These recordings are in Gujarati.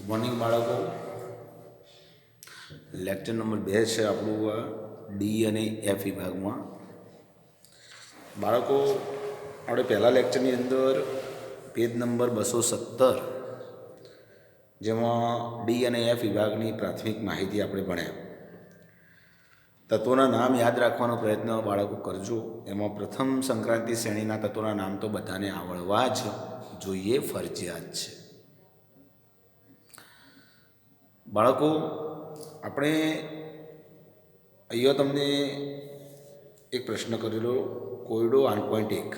મોર્નિંગ બાળકો, લેક્ચર નંબર 2 છે આપણું આ ડી અને એફ વિભાગમાં. બાળકો, આપણે પહેલાં લેક્ચરની અંદર પેજ નંબર 217 જેમાં ડી અને એફ વિભાગની પ્રાથમિક માહિતી આપણે ભણ્યા. તત્વોના નામ યાદ રાખવાનો પ્રયત્ન બાળકો કરજો. એમાં પ્રથમ સંક્રાંતિ શ્રેણીના તત્વોના નામ તો બધાને આવડવા જ જોઈએ, ફરજિયાત છે. બાળકો, આપણે અહીંયા તમને એક પ્રશ્ન કરેલો, કોયડો 8.1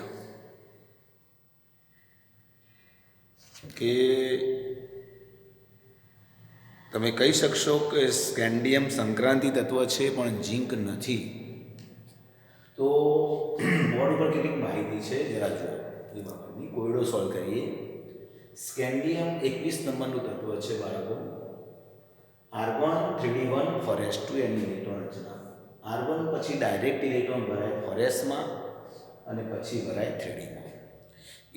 કે તમે કહી શકશો કે સ્કેન્ડિયમ સંક્રાંતિ તત્વ છે પણ ઝીંક નથી. તો બોર્ડ ઉપર કેટલીક માહિતી છે, જરા જુઓ. એ બાબતની કોયડો સોલ્વ કરીએ. સ્કેન્ડિયમ 21 નંબરનું તત્વ છે બાળકો. આર્ગોન 3d1 ફોરેસ2 એની ઇલેક્ટ્રોન રચના. આર્ગોન પછી ડાયરેક્ટ ઇલેક્ટ્રોન ભરાય ફોરેસમાં અને પછી ભરાય 3dમાં.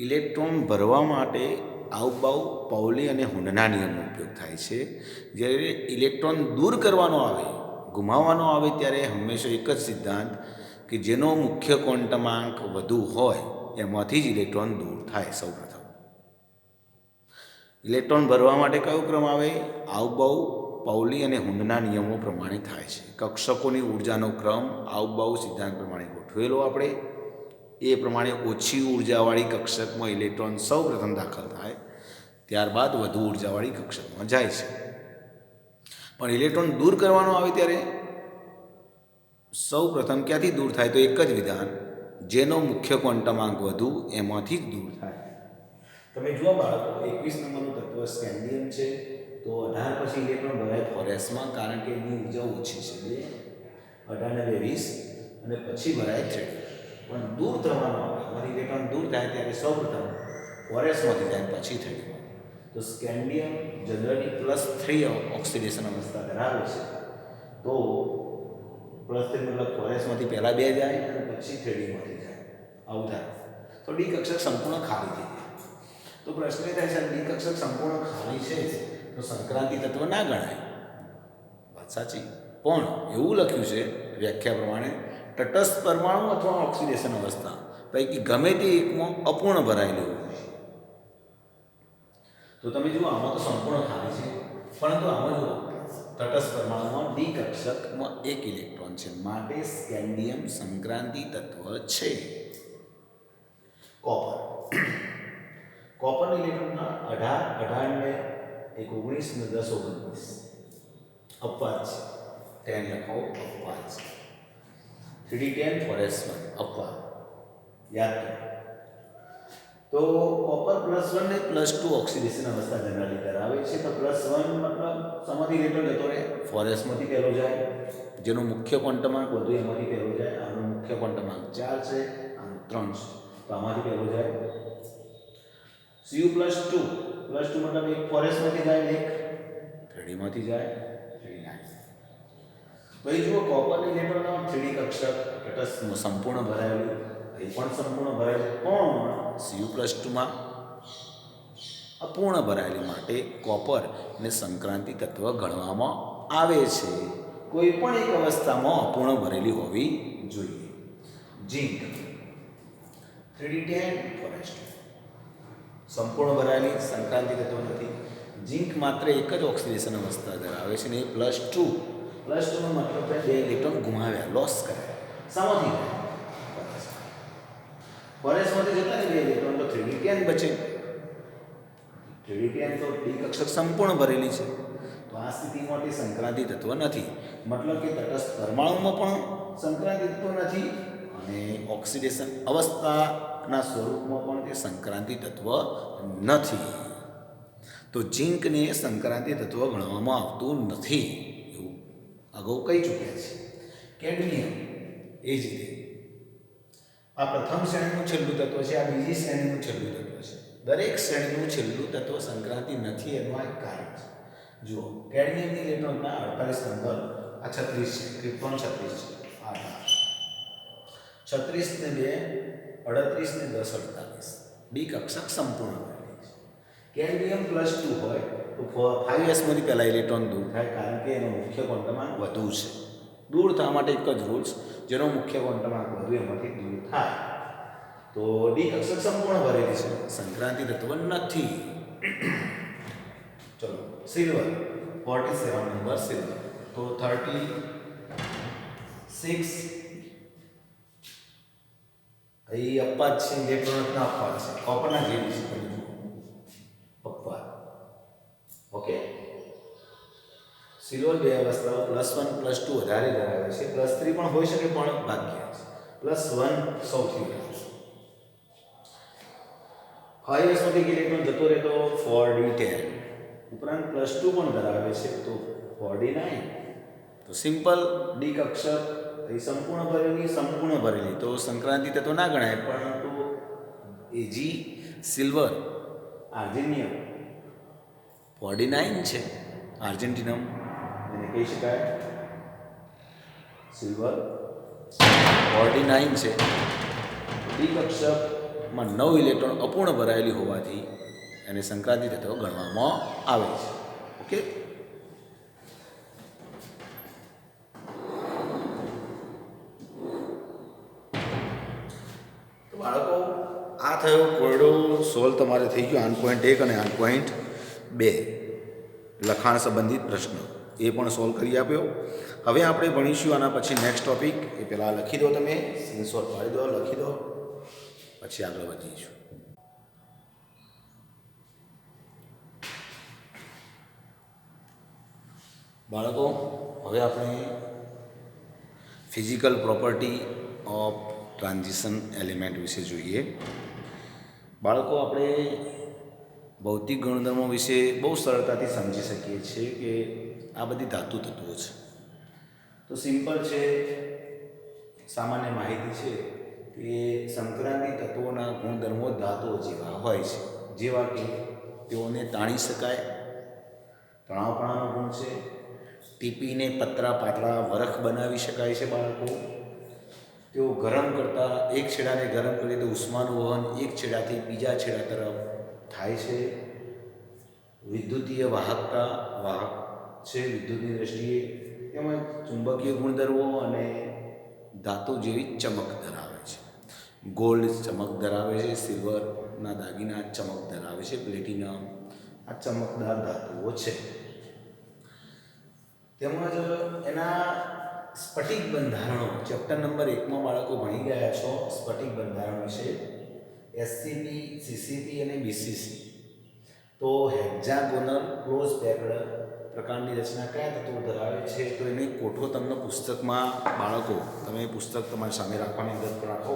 ઇલેક્ટ્રોન ભરવા માટે આઉબાઉ, પાઉલી અને હુન્ડના નિયમનો ઉપયોગ થાય છે. જ્યારે ઇલેક્ટ્રોન દૂર કરવાનો આવે, ગુમાવવાનો આવે, ત્યારે હંમેશા એક જ સિદ્ધાંત કે જેનો મુખ્ય ક્વોન્ટમાંક વધુ હોય એમાંથી જ ઇલેક્ટ્રોન દૂર થાય. સૌપ્રથમ ઇલેક્ટ્રોન ભરવા માટે કયો ક્રમ આવે? આઉબાઉ, પાઉલી અને હુન્ડના નિયમો પ્રમાણે થાય છે. કક્ષકોની ઉર્જાનો ક્રમ આઉબાઉ સિદ્ધાંત પ્રમાણે ગોઠવેલો આપણે. એ પ્રમાણે ઓછી ઉર્જાવાળી કક્ષકમાં ઇલેક્ટ્રોન સૌ પ્રથમ દાખલ થાય, ત્યારબાદ વધુ ઉર્જાવાળી કક્ષકમાં જાય છે. પણ ઇલેક્ટ્રોન દૂર કરવાનો આવે ત્યારે સૌ પ્રથમ ક્યાંથી દૂર થાય? તો એક જ વિધાન, જેનો મુખ્ય ક્વોન્ટમાંક વધુ એમાંથી જ દૂર થાય. તમે જુઓ બાળકો, 21 નંબરનું તત્વ સ્કેન્ડિયમ છે. તો 18 પછી ઇલેક્ટ્રોન ભરાય ફોરેસમાં, કારણ કે એની ઉર્જા ઓછી છે. 18 ને 20 અને પછી ભરાય 3d. પણ દૂર થવાનો આવે, આમાંથી ઇલેક્ટ્રોન દૂર થાય ત્યારે સૌપ્રથમ ફોરેસમાંથી જાય, પછી 3d. તો સ્કેન્ડિયમ જનરલી +3 ઓક્સિડેશન અવસ્થા ધરાવે છે. તો +3 મતલબ ફોરેસમાંથી પહેલાં 2 જાય અને પછી 3dમાંથી જાય, આવું થાય. તો ડી કક્ષક સંપૂર્ણ ખાલી થઈ જાય. તો પ્રશ્ન એ થાય છે, ડી કક્ષક સંપૂર્ણ ખાલી છે તો સંક્રાંતિ તત્વ ના ગણાય. વાત સાચી, પણ એવું લખ્યું છે વ્યાખ્યા પ્રમાણે, તટસ્થ પરમાણુ અથવા ઓક્સિડેશન અવસ્થા પૈકી ગમે તે એકમાં અપૂર્ણ ભરાયેલું હોય. તો તમે જુઓ, આમાં તો સંપૂર્ણ ખાલી છે, પરંતુ આમાં જુઓ, તટસ્થ પરમાણુમાં ડી કક્ષકમાં 1 ઇલેક્ટ્રોન છે, માટે સ્કેન્ડિયમ સંક્રાંતિ તત્વ છે. કોપરના ઇલેક્ટ્રોનના 18 ને 19 ને 10 19 અપવાદ છે. 10 લખો, અપવાદ છે. 3d10 ફોરેસ1 અપવાદ, યાદ કરો. તો કોપર +1 ને +2 ઓક્સિડેશન અવસ્થા જનરલી ધરાવે છે. તો +1 મતલબ સમાથી ઇલેક્ટ્રોન જતો રહે, ફોરેસમાંથી પહેલો જાય, જેનો મુખ્ય ક્વોન્ટમાંક વધુ એમાંથી પહેલો જાય. આનો મુખ્ય ક્વોન્ટમાંક 4 છે, આનો 3 છે, તો આમાંથી પહેલો જાય. Cu +2 મતલબ એક ફોરેસમાંથી જાય, એક 3dમાંથી જાય. 3d ભાઈ જુઓ, કોપરના ઇલેક્ટ્રોનનો 3d કક્ષક તટસ્થ સંપૂર્ણ ભરાયેલું, એ પણ સંપૂર્ણ ભરાયેલું, પણ Cu+2માં અપૂર્ણ ભરાયેલી, માટે કોપર ને સંક્રાંતિ તત્વ ગણવામાં આવે છે. કોઈ પણ એક અવસ્થામાં અપૂર્ણ ભરેલી હોવી જોઈએ. ઝીંક 3d10 ફોરેસ2 સંપૂર્ણ ભરાયેલી, સંક્રાંતિ તત્વ નથી. ઝીંક માત્ર એક જ ઓક્સિડેશન અવસ્થા ધરાવે છે, ને એ +2 નો મતલબ છે 2 ઇલેક્ટ્રોન ગુમાવ્યા, લોસ કર્યા. શામાંથી? ફોરેસમાંથી જતા ને 2 ઇલેક્ટ્રોન, તો 3d10 બચે. 3d10 તો ડી કક્ષક સંપૂર્ણ ભરેલી છે, તો આ સ્થિતિમાં તે સંક્રાંતિ તત્વ નથી. મતલબ કે તટસ્થ પરમાણુમાં પણ સંક્રાંતિ તત્વ નથી અને ઓક્સિડેશન અવસ્થાના સ્વરૂપમાં પણ તે સંક્રાંતિ તત્વ નથી. તો ઝીંકને સંક્રાંતિ તત્વ ગણવામાં આવતું નથી, એવું અગાઉ કહી ચૂક્યા છે. કેડમિયમ એ જ રીતે, આ પ્રથમ શ્રેણીનું છેલ્લું તત્વ છે, આ બીજી શ્રેણીનું છેલ્લું તત્વ છે. દરેક શ્રેણીનું છેલ્લું તત્વ સંક્રાંતિ નથી, એનું આ કારણ છે. જુઓ, કેડમિયમની ઇલેક્ટ્રોનના 48 નંબર, આ 36 છે, ક્રિપ્ટોન 36 છે, આ 36 ને 2 38 ને 10 48. ડી કક્ષક સંપૂર્ણ ભરેલી છે. કેડમિયમ +2 હોય તો 5s પહેલાં ઇલેક્ટ્રોન દૂર થાય, કારણ કે એનો મુખ્ય ક્વોન્ટમાંક વધુ છે. દૂર થવા માટે એક જ રૂલ્સ, જેનો મુખ્ય ક્વોન્ટમાંક વધુ એમાંથી દૂર થાય. તો ડી કક્ષક સંપૂર્ણ ભરેલી છે, સંક્રાંતિ તત્વ નથી. ચલો સિલ્વર 47 નંબર સિલ્વર. તો 36 અહીં અપવાદ છે, ઇલેક્ટ્રોન ના અપવાદ છે, કોપરના જેવી છે, અપવાદ. ઓકે, સિલ્વર બે અવસ્થાઓ +1 +2 વધારે ધરાવે છે, +3 પણ હોઈ શકે પણ ભાગ્ય છે, +1 સૌથી વધારે. 5s માંથી ઇલેક્ટ્રોન જતો રહે તો 4d10 ઉપરાંત +2 પણ ધરાવે છે તો 4d9. તો સિમ્પલ ડી કક્ષક એ સંપૂર્ણ ભરેલી તો સંક્રાંતિ તત્વ ના ગણાય, પરંતુ એજી સિલ્વર આર્જેનિયમ 49 છે, આર્જેન્ટિનમ એને કહી શકાય સિલ્વર 49 છે. ડી કક્ષકમાં 9 ઇલેક્ટ્રોન અપૂર્ણ ભરાયેલી હોવાથી એને સંક્રાંતિ તત્વ ગણવામાં આવે છે. ઓકે, તો બાળકો આ થયો કોયડો સોલ્વ તમારે થઈ ગયો 8.1 અને 8.2 લખાણ સંબંધિત પ્રશ્ન, એ પણ સોલ્વ કરી આપ્યો. હવે આપણે ભણીશું આના પછી નેક્સ્ટ ટોપિક. એ પહેલાં લખી દો, તમે સ્ક્રીનશોટ પાડી દો, લખી દો, પછી આગળ વધીશું. બાળકો હવે આપણે physical property of transition element વિશે જોઈએ. બાળકો આપણે ભૌતિક ગુણધર્મો વિશે બહુ સરળતાથી સમજી શકીએ છીએ કે આ બધી ધાતુ તત્વો છે. તો સિમ્પલ છે, સામાન્ય માહિતી છે કે સંક્રાંતિ તત્વોના ગુણધર્મો ધાતુઓ જેવા હોય છે, જેવા કે તેઓને તાણી શકાય, તણાવપણાનો ગુણ છે, ટીપીને પતરા પાતળા વરખ બનાવી શકાય છે. બાળકો તેઓ ગરમ કરતાં એક છેડાને ગરમ કરીએ તો ઉષ્માનું વહન એક છેડાથી બીજા છેડા તરફ થાય છે. વિદ્યુતીય વાહકતા વાહક છે વિદ્યુતની દ્રષ્ટિએ, તેમજ ચુંબકીય ગુણધર્મો અને ધાતુ જેવી ચમક ધરાવે છે. ગોલ્ડ ચમક ધરાવે છે, સિલ્વરના દાગીના ચમક ધરાવે છે, પ્લેટિનમ આ ચમકદાર ધાતુઓ છે. તેમજ એના સ્ફટિક બંધારણો ચેપ્ટર નંબર 1માં બાળકો ભણી ગયા છો. સ્ફટિક બંધારણ વિશે SCP, CCP અને BCC. તો હેક્ઝાગોનલ ક્લોઝ પેક્ડ પ્રકારની રચના કયા તત્વો ધરાવે છે? તો એની કોઠો તમને પુસ્તકમાં બાળકો, તમે પુસ્તક તમારી સામે રાખવાની અંદર રાખો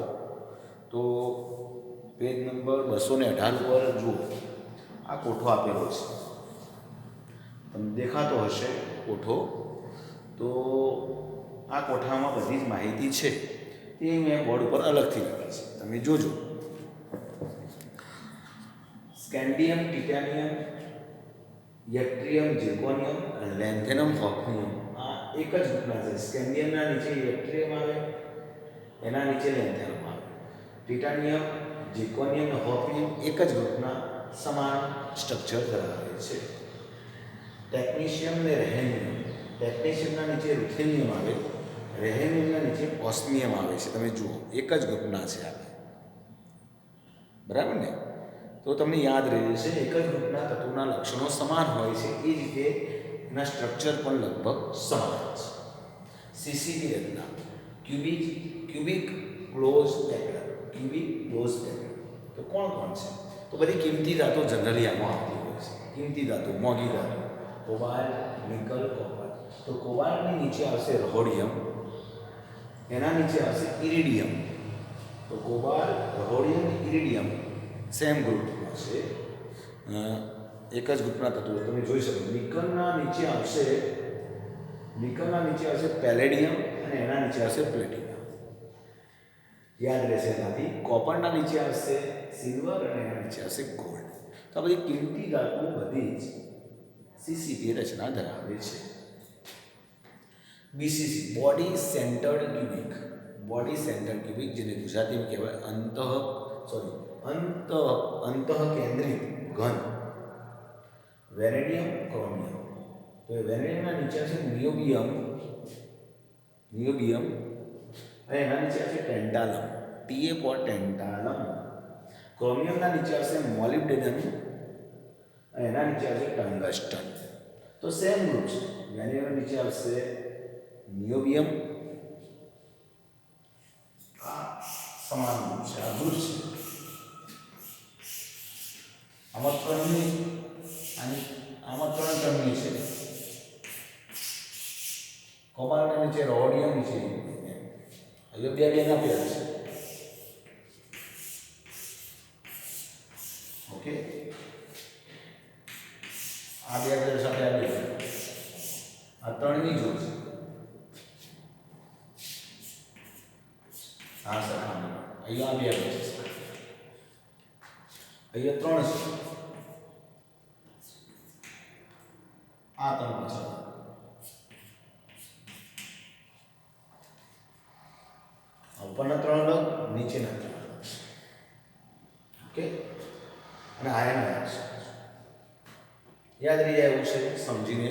તો પેજ નંબર 218 ઉપર જુઓ, આ કોઠો આપેલો છે, તમને દેખાતો હશે કોઠો. તો આ કોઠામાં બધી જ માહિતી છે, એ મેં બોર્ડ ઉપર અલગથી લખી છે, તમે જોજો. સ્કેન્ડિયમ, ટિટેનિયમ, યટ્રિયમ, ઝિર્કોનિયમ અને લેન્થેનમ, હોફનિયમ આ એક જ ગ્રુપના છે. સ્કેન્ડિયમના નીચે યટ્રિયમ આવે, એના નીચે લેન્થેનમ આવે. ટિટાનિયમ, ઝિર્કોનિયમ અને હોફનિયમ એક જ ગ્રુપના સમાન સ્ટ્રક્ચર ધરાવે છે. ટેકનિશિયમ ને રેહેનિયમ, ટેકનિશિયમના નીચે રુથેનિયમ આવે, રેહેનિયમના નીચે ઓસ્મિયમ આવે છે. તમે જુઓ, એક જ ગ્રુપના છે આ, બરાબર ને? તો તમને યાદ રહે છે, એક જ ગ્રુપના તત્વોના લક્ષણો સમાન હોય છે, એ રીતે એના સ્ટ્રક્ચર પણ લગભગ સમાન છે. CCP રચના ક્યુબિક ક્લોઝ પેક્ડ. તો કોણ કોણ છે? તો બધી કિંમતી ધાતુ જનરલી આમાં આવતી હોય છે. કિંમતી ધાતુ, મોંઘી ધાતુ, કોબાલ્ટ, નિકલ, કોપર. તો કોબાલ્ટની નીચે આવશે રહોડિયમ, એના નીચે આવશે ઇરિડિયમ. તો કોબાલ્ટ, રહોડિયમ, ઇરિડિયમ સેમ ગ્રુપમાં છે, એક જ ગ્રુપના તત્વો. તમે જોઈ શકો, નિકલના નીચે આવશે પેલેડિયમ અને એના નીચે આવશે પ્લેટિનમ. યાદ રહેશે એનાથી. કોપરના નીચે આવશે સિલ્વર અને એના નીચે આવશે ગોલ્ડ. તો આ બધી કિંમતી ધાતુઓ બધી જ CCP રચના ધરાવે છે. BCC બોડી સેન્ટર્ડ ક્યુબિક, જેને ગુજરાતીમાં કહેવાય અંતઃ કેન્દ્રિત ઘન. Vanadium, chromium. તો એ વેનેડિયમના નીચે છે નિયોબિયમ, અને એના નીચે છે ટેન્ટાલમ, ટીએ ફોર ટેન્ટાલમ. ક્રોમિયમના નીચે આવશે મોલિબ્ડેનમ, અને એના નીચે આવશે ટંગસ્ટન. તો સેમ ગ્રુપ છે. વેનેડિયમ નીચે આવશે નિયોબિયમ, આ સમાન ગ્રુપ છે, આ ગ્રુપ છે. આમાં ત્રણની આમાં ત્રણ ટર્મની છે. કોબાલ્ટ નીચે રોડિયમ છે, અહીંયા બે ના પેર છે. ઓકે, આ બે પેર સાથે આ બે, આ ત્રણની જોડ છે. આ સરખામણી અહીંયા બે છે, અહીંયા ત્રણ છે, આ ત્રણ પાછળ. ઉપરના ત્રણ અલગ, નીચેના ત્રણ અલગ. ઓકે, અને આયન અલગ છે. યાદ રહી જાય એવું છે, સમજીને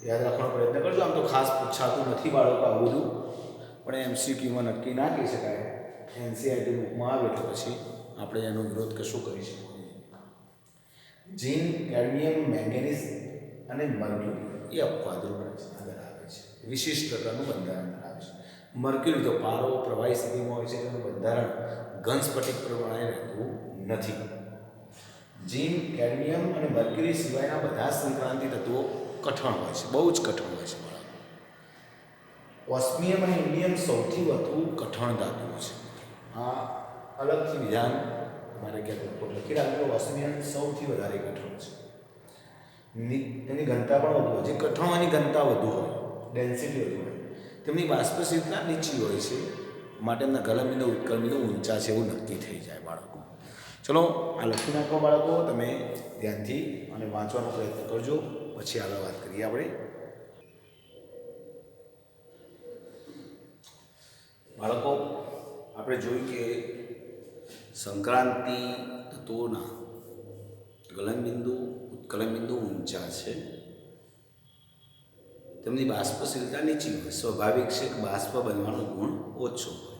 યાદ રાખવાનો પ્રયત્ન કરજો. આમ તો ખાસ પૂછાતું નથી બાળકો આવું બધું, પણ એમસીક્યુમાં નક્કી ના કહી શકાય. એનસીઆરટી બુકમાં આવે એટલે પછી આપણે એનો વિરોધ કશું કરી શકીએ. ઝીંક, કેડમિયમ, મેંગેનીઝ અને મર્ક્યુરી એ અપવાદરૂપ રચના ધરાવે છે, વિશિષ્ટ પ્રકારનું બંધારણ ધરાવે છે. મર્ક્યુરી તો પારો પ્રવાહી સ્થિતિમાં હોય છે, તેનું બંધારણ ઘન સ્ફટિક પ્રમાણે રહેતું નથી. ઝીંક, કેડમિયમ અને મર્ક્યુરી સિવાયના બધા સંક્રાંતિ તત્વો કઠણ હોય છે, બહુ જ કઠણ હોય છે. ઓસ્મિયમ અને ઇન્ડિયમ સૌથી વધુ કઠણ ધાતુઓ છે. આ અલગથી વિધાન તમારે ક્યાંક લખી રાખજો. ઓસ્મિયમ સૌથી વધારે કઠણ છે, એની ઘનતા પણ વધુ હોય છે. કઠણ એની ઘનતા વધુ હોય, ડેન્સિટી વધુ હોય. તેમની બાષ્પશીલતા નીચી હોય છે, માટે એમના ગલનબિંદુ ઉત્કલબિંદુ ઊંચા છે એવું નક્કી થઈ જાય બાળકો. ચલો આ લખી નાખો બાળકો, તમે ધ્યાનથી અને વાંચવાનો પ્રયત્ન કરજો, પછી આગળ વાત કરીએ આપણે. બાળકો આપણે જોયું કે સંક્રાંતિ તત્વોના ગલનબિંદુ ઉત્કલનબિંદુ ઊંચા છે, તેમની બાષ્પશીલતા નીચી હોય. સ્વાભાવિક છે કે બાષ્પ બનવાનો ગુણ ઓછો હોય.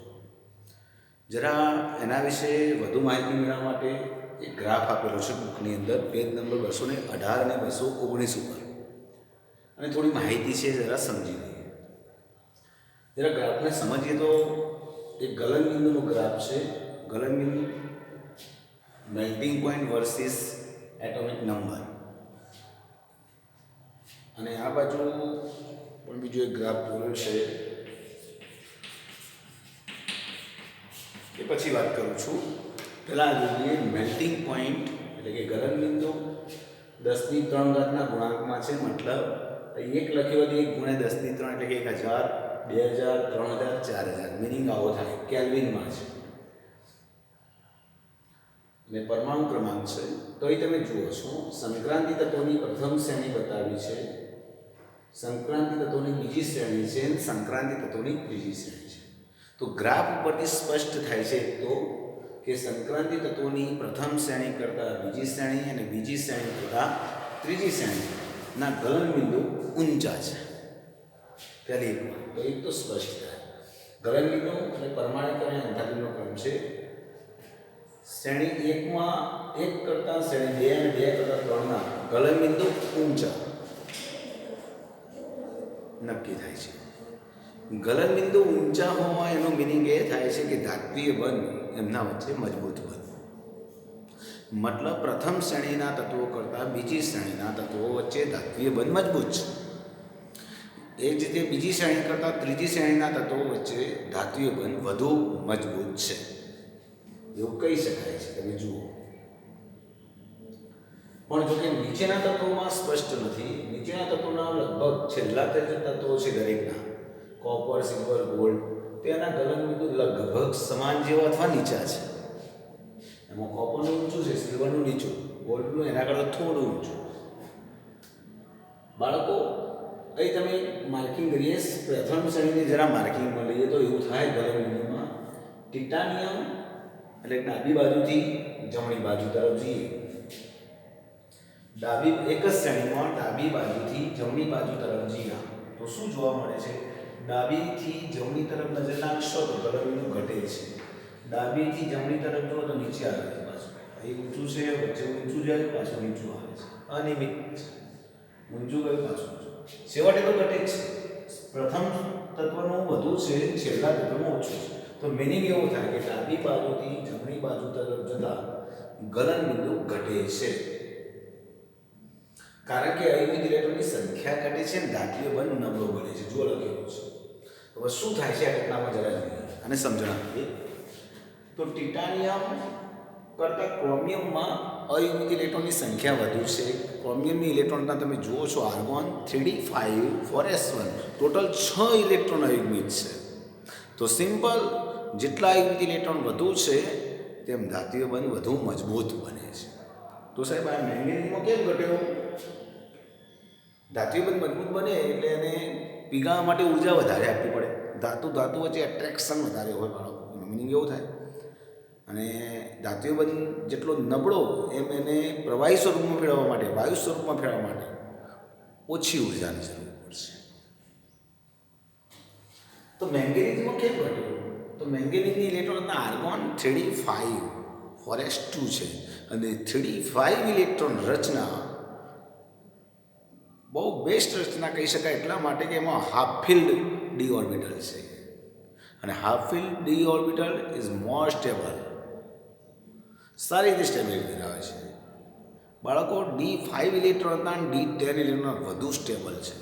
જરા એના વિશે વધુ માહિતી મેળવવા માટે એક ગ્રાફ આપેલો છે બુકની અંદર, પેજ નંબર 218 અને 219 ઉપર, અને થોડી માહિતી છે, જરા સમજી લઈએ. જરા ગ્રાફને સમજીએ તો એક ગલનબિંદુનો ગ્રાફ છે. ગલનબિંદુ, melting point versus atomic number, અને આ બાજુ પણ બીજો એક ગ્રાફ દોરેલો છે, એ પછી વાત કરું છું. પહેલાં જોઈએ મેલ્ટિંગ પોઈન્ટ એટલે કે ગલનબિંદુ 10³ ગુણાંકમાં છે. મતલબ એક લખ્યો હતો 1 × 10³ એટલે કે 1000, 2000, 3000, 4000. મિનિંગ આવો થાય, કેલ્વિનમાં છે. અને પરમાણુ ક્રમાંક છે. તો એ તમે જુઓ છો, સંક્રાંતિ તત્વોની પ્રથમ શ્રેણી બતાવી છે, સંક્રાંતિ તત્વોની બીજી શ્રેણી છે, અને સંક્રાંતિ તત્વોની ત્રીજી શ્રેણી છે. તો ગ્રાફ ઉપરથી સ્પષ્ટ થાય છે તો કે સંક્રાંતિ તત્વોની પ્રથમ શ્રેણી કરતાં બીજી શ્રેણી અને બીજી શ્રેણી કરતાં ત્રીજી શ્રેણીના ગલનબિંદુ ઊંચા છે. પહેલી એક વાત તો એક તો સ્પષ્ટ થાય. ગલનબિંદુ અને પરમાણુકરણ અંધારીનો ક્રમ છે. શ્રેણી 1માં 1 કરતાં શ્રેણી 2 અને 2 કરતાં 3ના ગલનબિંદુ ઊંચા નક્કી થાય છે. ગલનબિંદુ ઊંચા હોવા એનો મિનિંગ એ થાય છે કે ધાત્વીય બંધ એમના વચ્ચે મજબૂત બંધ. મતલબ પ્રથમ શ્રેણીના તત્વો કરતાં બીજી શ્રેણીના તત્વો વચ્ચે ધાત્વીય બંધ મજબૂત છે. એ જ રીતે બીજી શ્રેણી કરતાં ત્રીજી શ્રેણીના તત્વો વચ્ચે ધાત્વીય બંધ વધુ મજબૂત છે એવું કહી શકાય છે. તમે જુઓ, પણ જો કે નીચેના તત્વોમાં સ્પષ્ટ નથી. નીચેના તત્વોના લગભગ છેલ્લા તત્વો છે દરેકના, કોપર, સિલ્વર, ગોલ્ડ, તેના ગલનબિંદુ લગભગ સમાન જેવા અથવા નીચા છે. એમાં કોપરનું ઊંચું છે, સિલ્વરનું નીચું, ગોલ્ડનું એના કરતાં થોડું ઊંચું. બાળકો અહીં તમે માર્કિંગ કરીએ, પ્રથમ શ્રેણીની જરા માર્કિંગમાં લઈએ તો એવું થાય ગલનબિંદુમાં ટિટાનિયમ એટલે ડાબી બાજુથી જમણી બાજુ તરફ જઈએ, ડાબી એક જ શ્રેણીમાં ડાબી બાજુથી જમણી બાજુ તરફ જીના તો શું જોવા મળે છે? ડાબીથી જમણી તરફ નજર નાખશો તો ગલનબિંદુ ઘટે છે. ડાબીથી જમણી તરફ જુઓ તો નીચે આવે છે પાછું. અહીં ઊંચું છે, વચ્ચે ઊંચું જાય, પાછું નીચું આવે છે. અનિયમિત છે. ઊંચું ગયું, પાછું ઊંચું. છેવટે તો ઘટે જ છે. પ્રથમ તત્વનું વધુ છે, છેલ્લા તત્વનું ઓછું છે. તો મિનિંગ એવો થાય કે ડાબી બાજુથી જમણી બાજુ તરફ જતા ગલનબિંદુ ઘટે છે. કારણ કે અયુમિત ઇલેક્ટ્રોનની સંખ્યા ઘટે છે અને ધાત્વિય બંધ નબળો બને છે. જો લખેલું છે. હવે શું થાય છે આ ઘટનામાં જરા જોઈએ અને સમજણ આપીએ. તો ટિટાનિયમ કરતાં ક્રોમિયમમાં અયુમિત ઇલેક્ટ્રોનની સંખ્યા વધુ છે. ક્રોમિયમની ઇલેક્ટ્રોનના તમે જુઓ છો argon 3d5 4s1 total 6 electron અયુમિત છે. તો સિમ્પલ જેટલા અયુમિત ઇલેક્ટ્રોન વધુ છે તેમ ધાત્વિય બંધ વધુ મજબૂત બને છે. તો સાહેબ આ મેંગેનીઝમાં કેમ ઘટ્યો? ધાત્વિય બંધ મજબૂત બને એટલે એને પીગાળવા માટે ઉર્જા વધારે આપવી પડે. ધાતુ વચ્ચે એટ્રેક્શન વધારે હોય બાળકો, એનો મિનિંગ એવો થાય. અને ધાત્વિય બંધ જેટલો નબળો એમ એને પ્રવાહી સ્વરૂપમાં ફેરવવા માટે, વાયુ સ્વરૂપમાં ફેરવવા માટે ઓછી ઉર્જાની જરૂર પડશે. તો મેંગેનીઝમાં કેમ ઘટ્યું? તો મેંગેનીઝની ઇલેક્ટ્રોનના આર્ગોન 3d5 4s2 છે અને 3d5 ઇલેક્ટ્રોન રચના બહુ બેસ્ટ રચના કહી શકાય એટલા માટે કે એમાં હાફ ફિલ્ડ ડી ઓર્બિટલ છે અને half field D orbital is more stable, સારી રીતે સ્ટેબિલિટી ધરાવે છે. બાળકો D5 ઇલેક્ટ્રોનના D10 ઇલેક્ટ્રોન વધુ સ્ટેબલ છે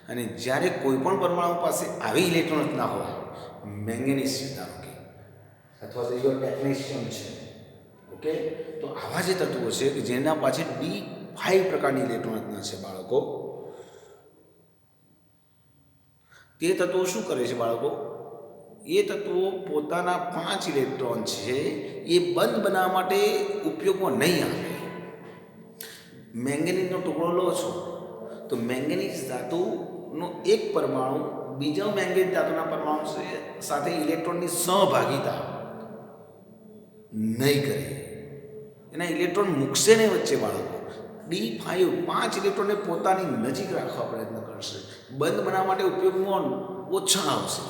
અને જ્યારે કોઈ પણ પરમાણુ પાસે આવી ઇલેક્ટ્રોન ના હોય, મેંગેનીઝ છે ધારો કે, અથવા તો ટેકનેશિયમ છે, ઓકે, તો આવા જે તત્વો છે કે જેના પાછળ D5 પ્રકારની ઇલેક્ટ્રોન રચના છે બાળકો, તે તત્વો શું કરે છે બાળકો? એ તત્વો પોતાના 5 ઇલેક્ટ્રોન છે એ બંધ બનાવવા માટે ઉપયોગમાં નહીં આવે. મેંગેનીઝનો ટુકડો લો છો તો મેંગેનીઝ ધાતુનો એક પરમાણુ બીજા મેંગેનીઝ ધાતુના પરમાણુ સાથે ઇલેક્ટ્રોનની સહભાગિતા નહીં કરે, એના ઇલેક્ટ્રોન મૂકશે નહીં વચ્ચે બાળકો. D5 5 ઇલેક્ટ્રોનને પોતાની નજીક રાખવા પ્રયત્ન કરશે, બંધ બનાવવા માટે ઉપયોગમાં ઓછા આવશે,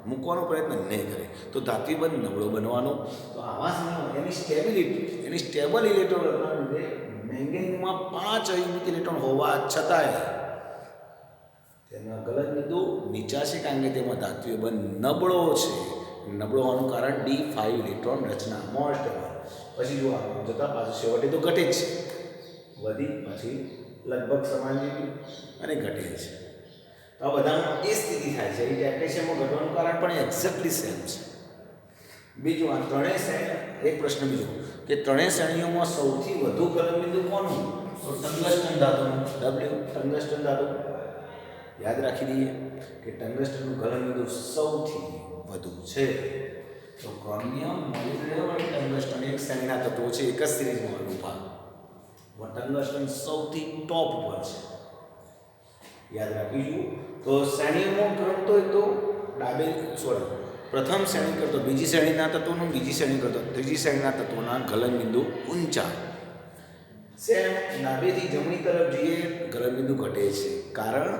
મૂકવાનો પ્રયત્ન નહીં કરે, તો ધાત્વિય બંધ નબળો બનવાનો. તો આવા સમયમાં એની સ્ટેબલ ઇલેક્ટ્રોનના લીધે મેંગેનીઝમાં 5 અયુમિત ઇલેક્ટ્રોન હોવા છતાંય તેના ગલનબિંદુ નીચા છે, કારણ કે તેમાં ધાત્વિય બંધ નબળો છે. નબળો હોવાનું કારણ D5 ઇલેક્ટ્રોન રચના મોર સ્ટેબલ. પછી જોવાનું જતાં પાછું છેવટે તો ઘટે જ છે, વધી પછી લગભગ સમાન જેવી અને ઘટે છે. તો આ બધામાં એ સ્થિતિ થાય છે. એ ટેકનેશિયમમાં ઘટવાનું કારણ પણ એક્ઝેક્ટલી સેમ છે. બીજું આ ત્રણેય શ્રેણી, એક પ્રશ્ન બીજો કે ત્રણેય શ્રેણીઓમાં સૌથી વધુ ગલનબિંદુ કોનું? તો ટંગસ્ટન ધાતુનું. ટંગસ્ટન ધાતુ યાદ રાખી દઈએ કે ટંગસ્ટનનું ગલનબિંદુ સૌથી વધુ છે. તો ક્રોમિયમ, મોલિબ્ડેનમ અને ટંગસ્ટન એક શ્રેણીના તત્વો છે, એક જ સિરીઝમાં ઉભા. ટંગસ્ટન સૌથી ટોપ પર છે, યાદ રાખીશું. તો શ્રેણીઓમાં ક્રમ તો એક તો પ્રથમ શ્રેણી કરતો બીજી શ્રેણીના તત્વોનું, બીજી શ્રેણી કરતો ત્રીજી શ્રેણીના તત્વોના ગલનબિંદુ ઊંચા. સેમ ડાબેથી જમણી તરફ જઈએ ગલનબિંદુ ઘટે છે, કારણ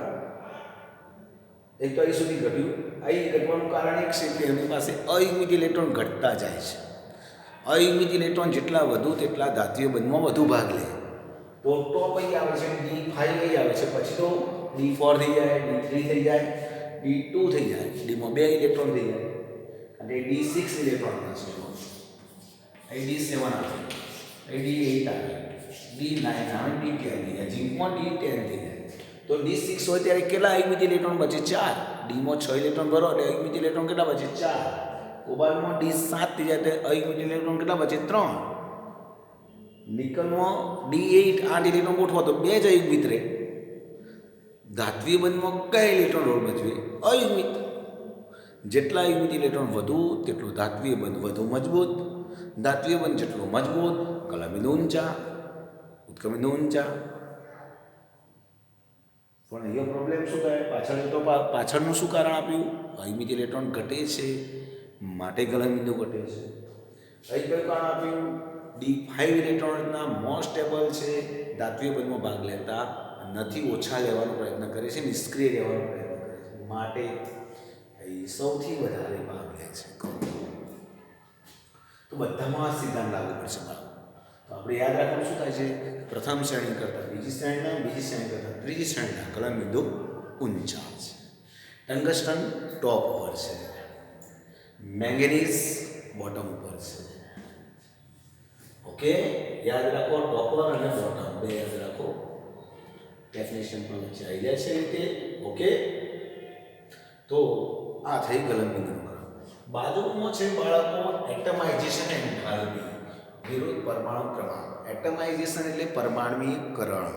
એક તો અહીં સુધી ઘટ્યું. અહીં ઘટવાનું કારણ એક છે કે એમની પાસે અયુમિત ઇલેક્ટ્રોન ઘટતા જાય છે. અયુમિત ઇલેક્ટ્રોન જેટલા વધુ તેટલા ધાત્વિય બંધમાં વધુ ભાગ લે. તો ટોપ અહીં આવે છે, D5 અહીં આવે છે, પછી તો D4 થઈ જાય, D3 થઈ જાય, D2 થઈ જાય, Dમાં 2 ઇલેક્ટ્રોન થઈ જાય અને D6 ઇલેક્ટ્રોન છે, અહીં D7 આવે, અહીં D8 આવે, D9 આવે, D10 થઈ જાય, ઝીંકમાં D10 થઈ જાય. તો D6 હોય ત્યારે કેટલા અયુમિત ઇલેક્ટ્રોન બચે? 4. Dમાં 6 ઇલેક્ટ્રોન ભરો એટલે અયુમિત ઇલેક્ટ્રોન કેટલા બચે? 4. કોબાલ્ટમાં D7 થઈ જાય તો અયુમિત ઇલેક્ટ્રોન કેટલા બચે? 3. નિકલમાં D8 8 ઇલેક્ટ્રોન ગોઠવો તો 2 જ અયુમિત રહે. ધાત્વિય બંધમાં કયા ઇલેક્ટ્રોન રોલ ભજવે? અયુમિત. જેટલા અયુમિત ઇલેક્ટ્રોન વધુ તેટલું ધાત્વિય બંધ વધુ મજબૂત. ધાત્વિય બંધ જેટલું મજબૂત ગલનબિંદુ ઊંચા, ઉત્ક્રમબિંદુ ઊંચા. પણ અહીંયા પ્રોબ્લેમ શું થાય? પાછળનું શું કારણ આપ્યું? અયુમિત ઇલેક્ટ્રોન ઘટે છે માટે ગલનબિંદુ ઘટે છે. અહીં કયું કારણ આપ્યું? D5 ઇલેક્ટ્રોનના મોસ્ટ સ્ટેબલ છે, ધાત્વિય બંધમાં ભાગ લેતા નથી, ઓછા લેવાનો પ્રયત્ન કરે છે, નિષ્ક્રિય લેવાનો પ્રયત્ન કરે છે, માટે એ સૌથી વધારે ભાગ લે છે. તો બધામાં આ સિદ્ધાંત લાગુ પડશે બાળકો. તો આપણે યાદ રાખવાનું શું થાય છે, પ્રથમ શ્રેણી કરતાં બીજી શ્રેણીના, બીજી શ્રેણી કરતાં ત્રીજી શ્રેણીના ગલનબિંદુ ઊંચા છે. ટંગસ્ટન ટોપ પર છે, મેંગેનીઝ બોટમ ઉપર છે. ઓકે, યાદ રાખો, ટોપર અને બોટમ બે યાદ રાખો. ડેફિનેશન પણ વચ્ચે આવી જાય છે રીતે. ઓકે, તો આ થઈ ગલનબિંદુનું નામ. બાજુમાં છે બાળકો એટમાઇઝેશન એન્થાલ્પી, વિરુદ્ધ પરમાણુ ક્રમાંક. એટમાઇઝેશન એટલે પરમાણુકરણ.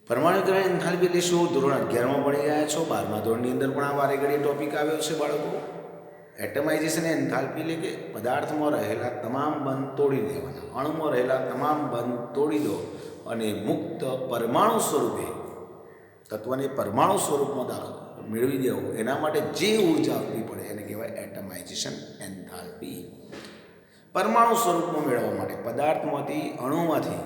પરમાણુકરણ એન્થાલ્પી એટલે શું? ધોરણ 11માં ભણી ગયા છો, 12મા ધોરણની અંદર પણ આ વારે ઘડીએ ટોપિક આવ્યો છે બાળકો. એટમાઇઝેશન એન્થાલ્પી એટલે કે પદાર્થમાં રહેલા તમામ બંધ તોડી દેવાના, અણુમાં રહેલા તમામ બંધ તોડી દો અને મુક્ત પરમાણુ સ્વરૂપે તત્વને પરમાણુ સ્વરૂપમાં દાખલ મેળવી દેવું, એના માટે જે ઉર્જા આપવી પડે એને કહેવાય એટમાઇઝેશન એન્થાલ્પી. પરમાણુ સ્વરૂપમાં મેળવવા માટે પદાર્થમાંથી, અણુમાંથી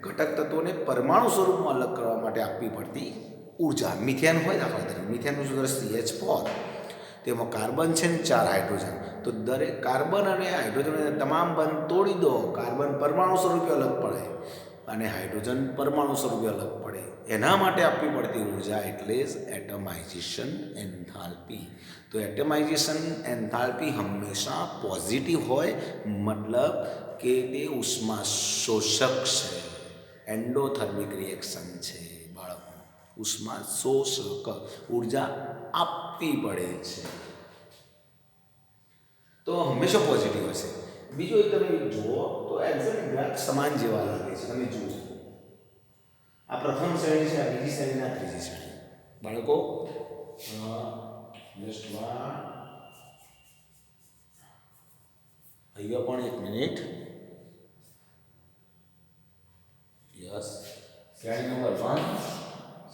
ઘટક તત્વોને પરમાણુ સ્વરૂપમાં અલગ કરવા માટે આપવી પડતી ઉર્જા. મિથેન હોય દાખલા તરીકે, મિથેનનું સૂત્ર CH4, તેમાં કાર્બન છે ને 4 હાઇડ્રોજન. તો દરેક કાર્બન અને હાઇડ્રોજન તમામ બંધ તોડી દો, કાર્બન પરમાણુ સ્વરૂપે અલગ પડે અને હાઇડ્રોજન પરમાણુ સ્વરૂપે અલગ પડે, એના માટે આપવી પડતી ઉર્જા એટલે જ એટમાઇઝેશન એન્થાલ્પી. તો એટમાઇઝેશન એન્થાલ્પી હંમેશા પોઝિટિવ હોય, મતલબ કે તે ઉષ્મા શોષક છે, એન્ડોથર્મિક રિએક્શન છે બાળકો. ઉષ્મા શોષક, ઉર્જા આપવી પડે છે, તો હંમેશા પોઝિટિવ હશે. બીજો એક તમે જુઓ તો એક્ઝેક્ટ ગ્રાફ સમાન જેવા લાગે છે. તમે જુઓ, આ પ્રથમ શ્રેણી છે, આ બીજી શ્રેણી, આ ત્રીજી શ્રેણી. બાળકો અહીંયા પણ એક મિનિટ. યસ, શ્રેણી નંબર 1,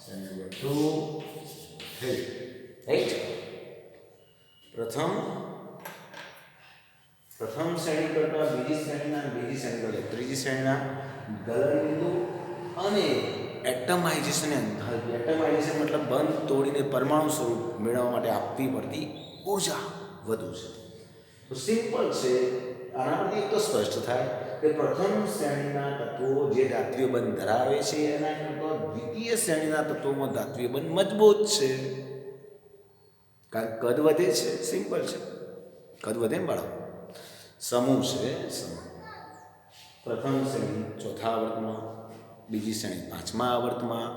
શ્રેણી નંબર 2, 3, રાઈટ. પ્રથમ શ્રેણી કરતાં બીજી શ્રેણીના, બીજી શ્રેણી કરતાં ત્રીજી શ્રેણીના ગલનબિંદુ અને એટમાઇઝેશન એન્થાલ્પી. એટમાઇઝેશન મતલબ બંધ તોડીને પરમાણુ સ્વરૂપ મેળવવા માટે આપવી પડતી ઉર્જા વધુ છે. તો સિમ્પલ છે, આના પરથી એક તો સ્પષ્ટ થાય કે પ્રથમ શ્રેણીના તત્વો જે ધાત્વિય બંધ ધરાવે છે એના કરતાં દ્વિતીય શ્રેણીના તત્વોમાં ધાત્વિય બંધ મજબૂત છે, કારણ કદ વધે છે. સિમ્પલ છે, કદ વધે ને બાળકો. સમૂહ છે, સમૂહ. પ્રથમ શ્રેણી ચોથા આવર્તમાં, બીજી શ્રેણી પાંચમા આવર્તમાં,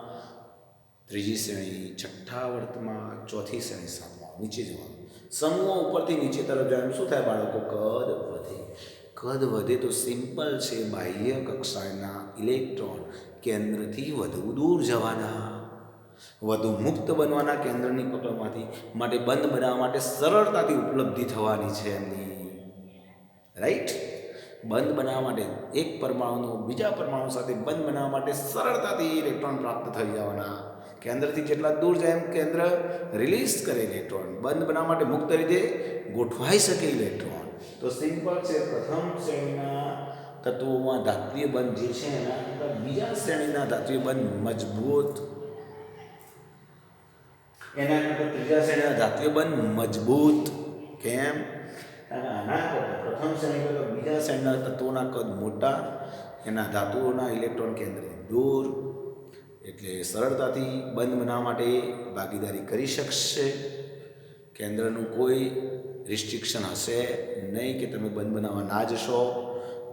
ત્રીજી શ્રેણી છઠ્ઠા આવર્તમાં, ચોથી શ્રેણી સાતમા. નીચે જવાનું, સમૂહો ઉપરથી નીચે તરફ જવાનું શું થાય બાળકો? કદ વધે. કદ વધે તો સિમ્પલ છે, બાહ્ય કક્ષાના ઇલેક્ટ્રોન કેન્દ્રથી વધુ દૂર જવાના, વધુ મુક્ત બનવાના કેન્દ્રની પકડમાંથી, માટે બંધ બનાવવા માટે સરળતાથી ઉપલબ્ધિ થવાની છે એમની, રાઈટ. બંધ બનાવવા માટે એક પરમાણુનો બીજા પરમાણુ સાથે બંધ બનાવવા માટે સરળતાથી ઇલેક્ટ્રોન પ્રાપ્ત થઈ જવાના. કેન્દ્રથી જેટલા દૂર જાય એમ કેન્દ્ર રિલીઝ કરે ઇલેક્ટ્રોન, બંધ બનાવવા માટે મુક્ત રીતે ગોઠવાઈ શકે ઇલેક્ટ્રોન. તો સિમ્પલ છે, પ્રથમ શ્રેણીના તત્વોમાં ધાત્વિય બંધ જે છે એના કરતાં બીજા શ્રેણીના ધાત્વિય બંધ મજબૂત, એના કરતાં ત્રીજા શ્રેણીના ધાત્વિય બંધ મજબૂત. કેમ? આના કરતાં પ્રથમ શ્રેણી કરતાં બીજા શ્રેણીના તત્વોના કદ મોટા, એના ધાતુઓના ઇલેક્ટ્રોન કેન્દ્રથી દૂર, એટલે સરળતાથી બંધ બનાવવા માટે ભાગીદારી કરી શકશે. કેન્દ્રનું કોઈ રિસ્ટ્રિક્શન હશે નહીં કે તમે બંધ બનાવવા ના જશો,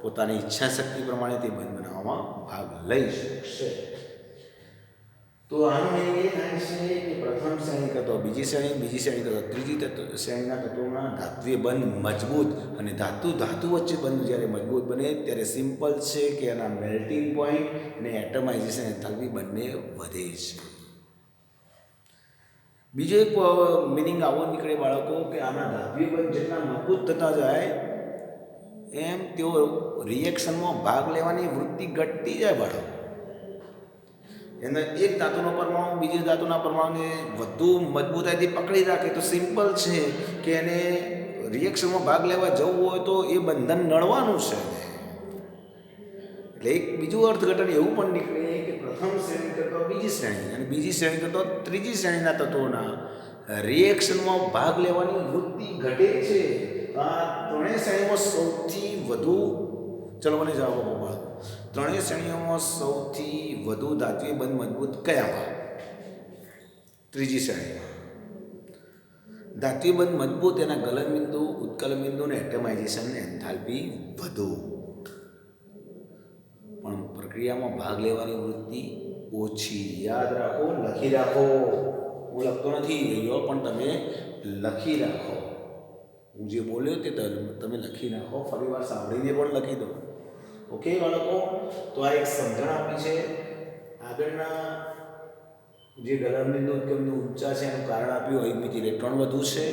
પોતાની ઈચ્છા શક્તિ પ્રમાણે તે બંધ બનાવવામાં ભાગ લઈ શકશે. તો આનો એ થાય છે કે પ્રથમ શ્રેણી કરતાં બીજી શ્રેણી, બીજી શ્રેણી કરતાં ત્રીજી શ્રેણીના તત્વોમાં ધાત્વિય બંધ મજબૂત, અને ધાતુ વચ્ચે બંધ જ્યારે મજબૂત બને ત્યારે સિમ્પલ છે કે એના મેલ્ટિંગ પોઈન્ટ અને એટમાઇઝેશન એન્થાલ્પી બંને વધે છે. બીજો એક મિનિંગ આવો નીકળે બાળકો કે આના ધાત્વિય બંધ જેટલા મજબૂત થતા જાય એમ તેઓ રિએક્શનમાં ભાગ લેવાની વૃત્તિ ઘટતી જાય બાળકો. એને એક ધાતુનો પરમાણુ બીજી ધાતુના પરમાણુને વધુ મજબૂતાઈથી પકડી રાખે તો સિમ્પલ છે કે એને રિએક્શનમાં ભાગ લેવા જવું હોય તો એ બંધન નડવાનું છે. એક બીજું અર્થઘટન એવું પણ નીકળે કે પ્રથમ શ્રેણી કરતાં બીજી શ્રેણી અને બીજી શ્રેણી કરતાં ત્રીજી શ્રેણીના તત્વોના રિએક્શનમાં ભાગ લેવાની વૃત્તિ ઘટે છે. આ ત્રણેય શ્રેણીમાં સૌથી વધુ, ચલો મને જવાબ આપો બાળકો, ત્રણેય શ્રેણીઓમાં સૌથી વધુ ધાત્વિય બંધ મજબૂત કયામાં? ત્રીજી શ્રેણીમાં. ધાત્વિય બંધ મજબૂત, એના ગલન બિંદુ, ઉત્કલન બિંદુ અને એટમાઇઝેશન એન્થાલ્પી વધુ, પણ પ્રક્રિયામાં ભાગ લેવાની વૃત્તિ ઓછી. યાદ રાખો, લખી રાખો. હું લખતો નથી રહ્યો, પણ તમે લખી રાખો. હું જે બોલ્યો તે તમે લખી નાખો, ફરી વાર સાંભળીને પણ લખી દો. ઓકે બાળકો, તો આ એક સમજણ આપી છે. આગળના જે ગલન બિંદુ ઉત્કલન ઊંચા છે એનું કારણ આપ્યું અયુગ્મિત ઇલેક્ટ્રોન વધુ છે.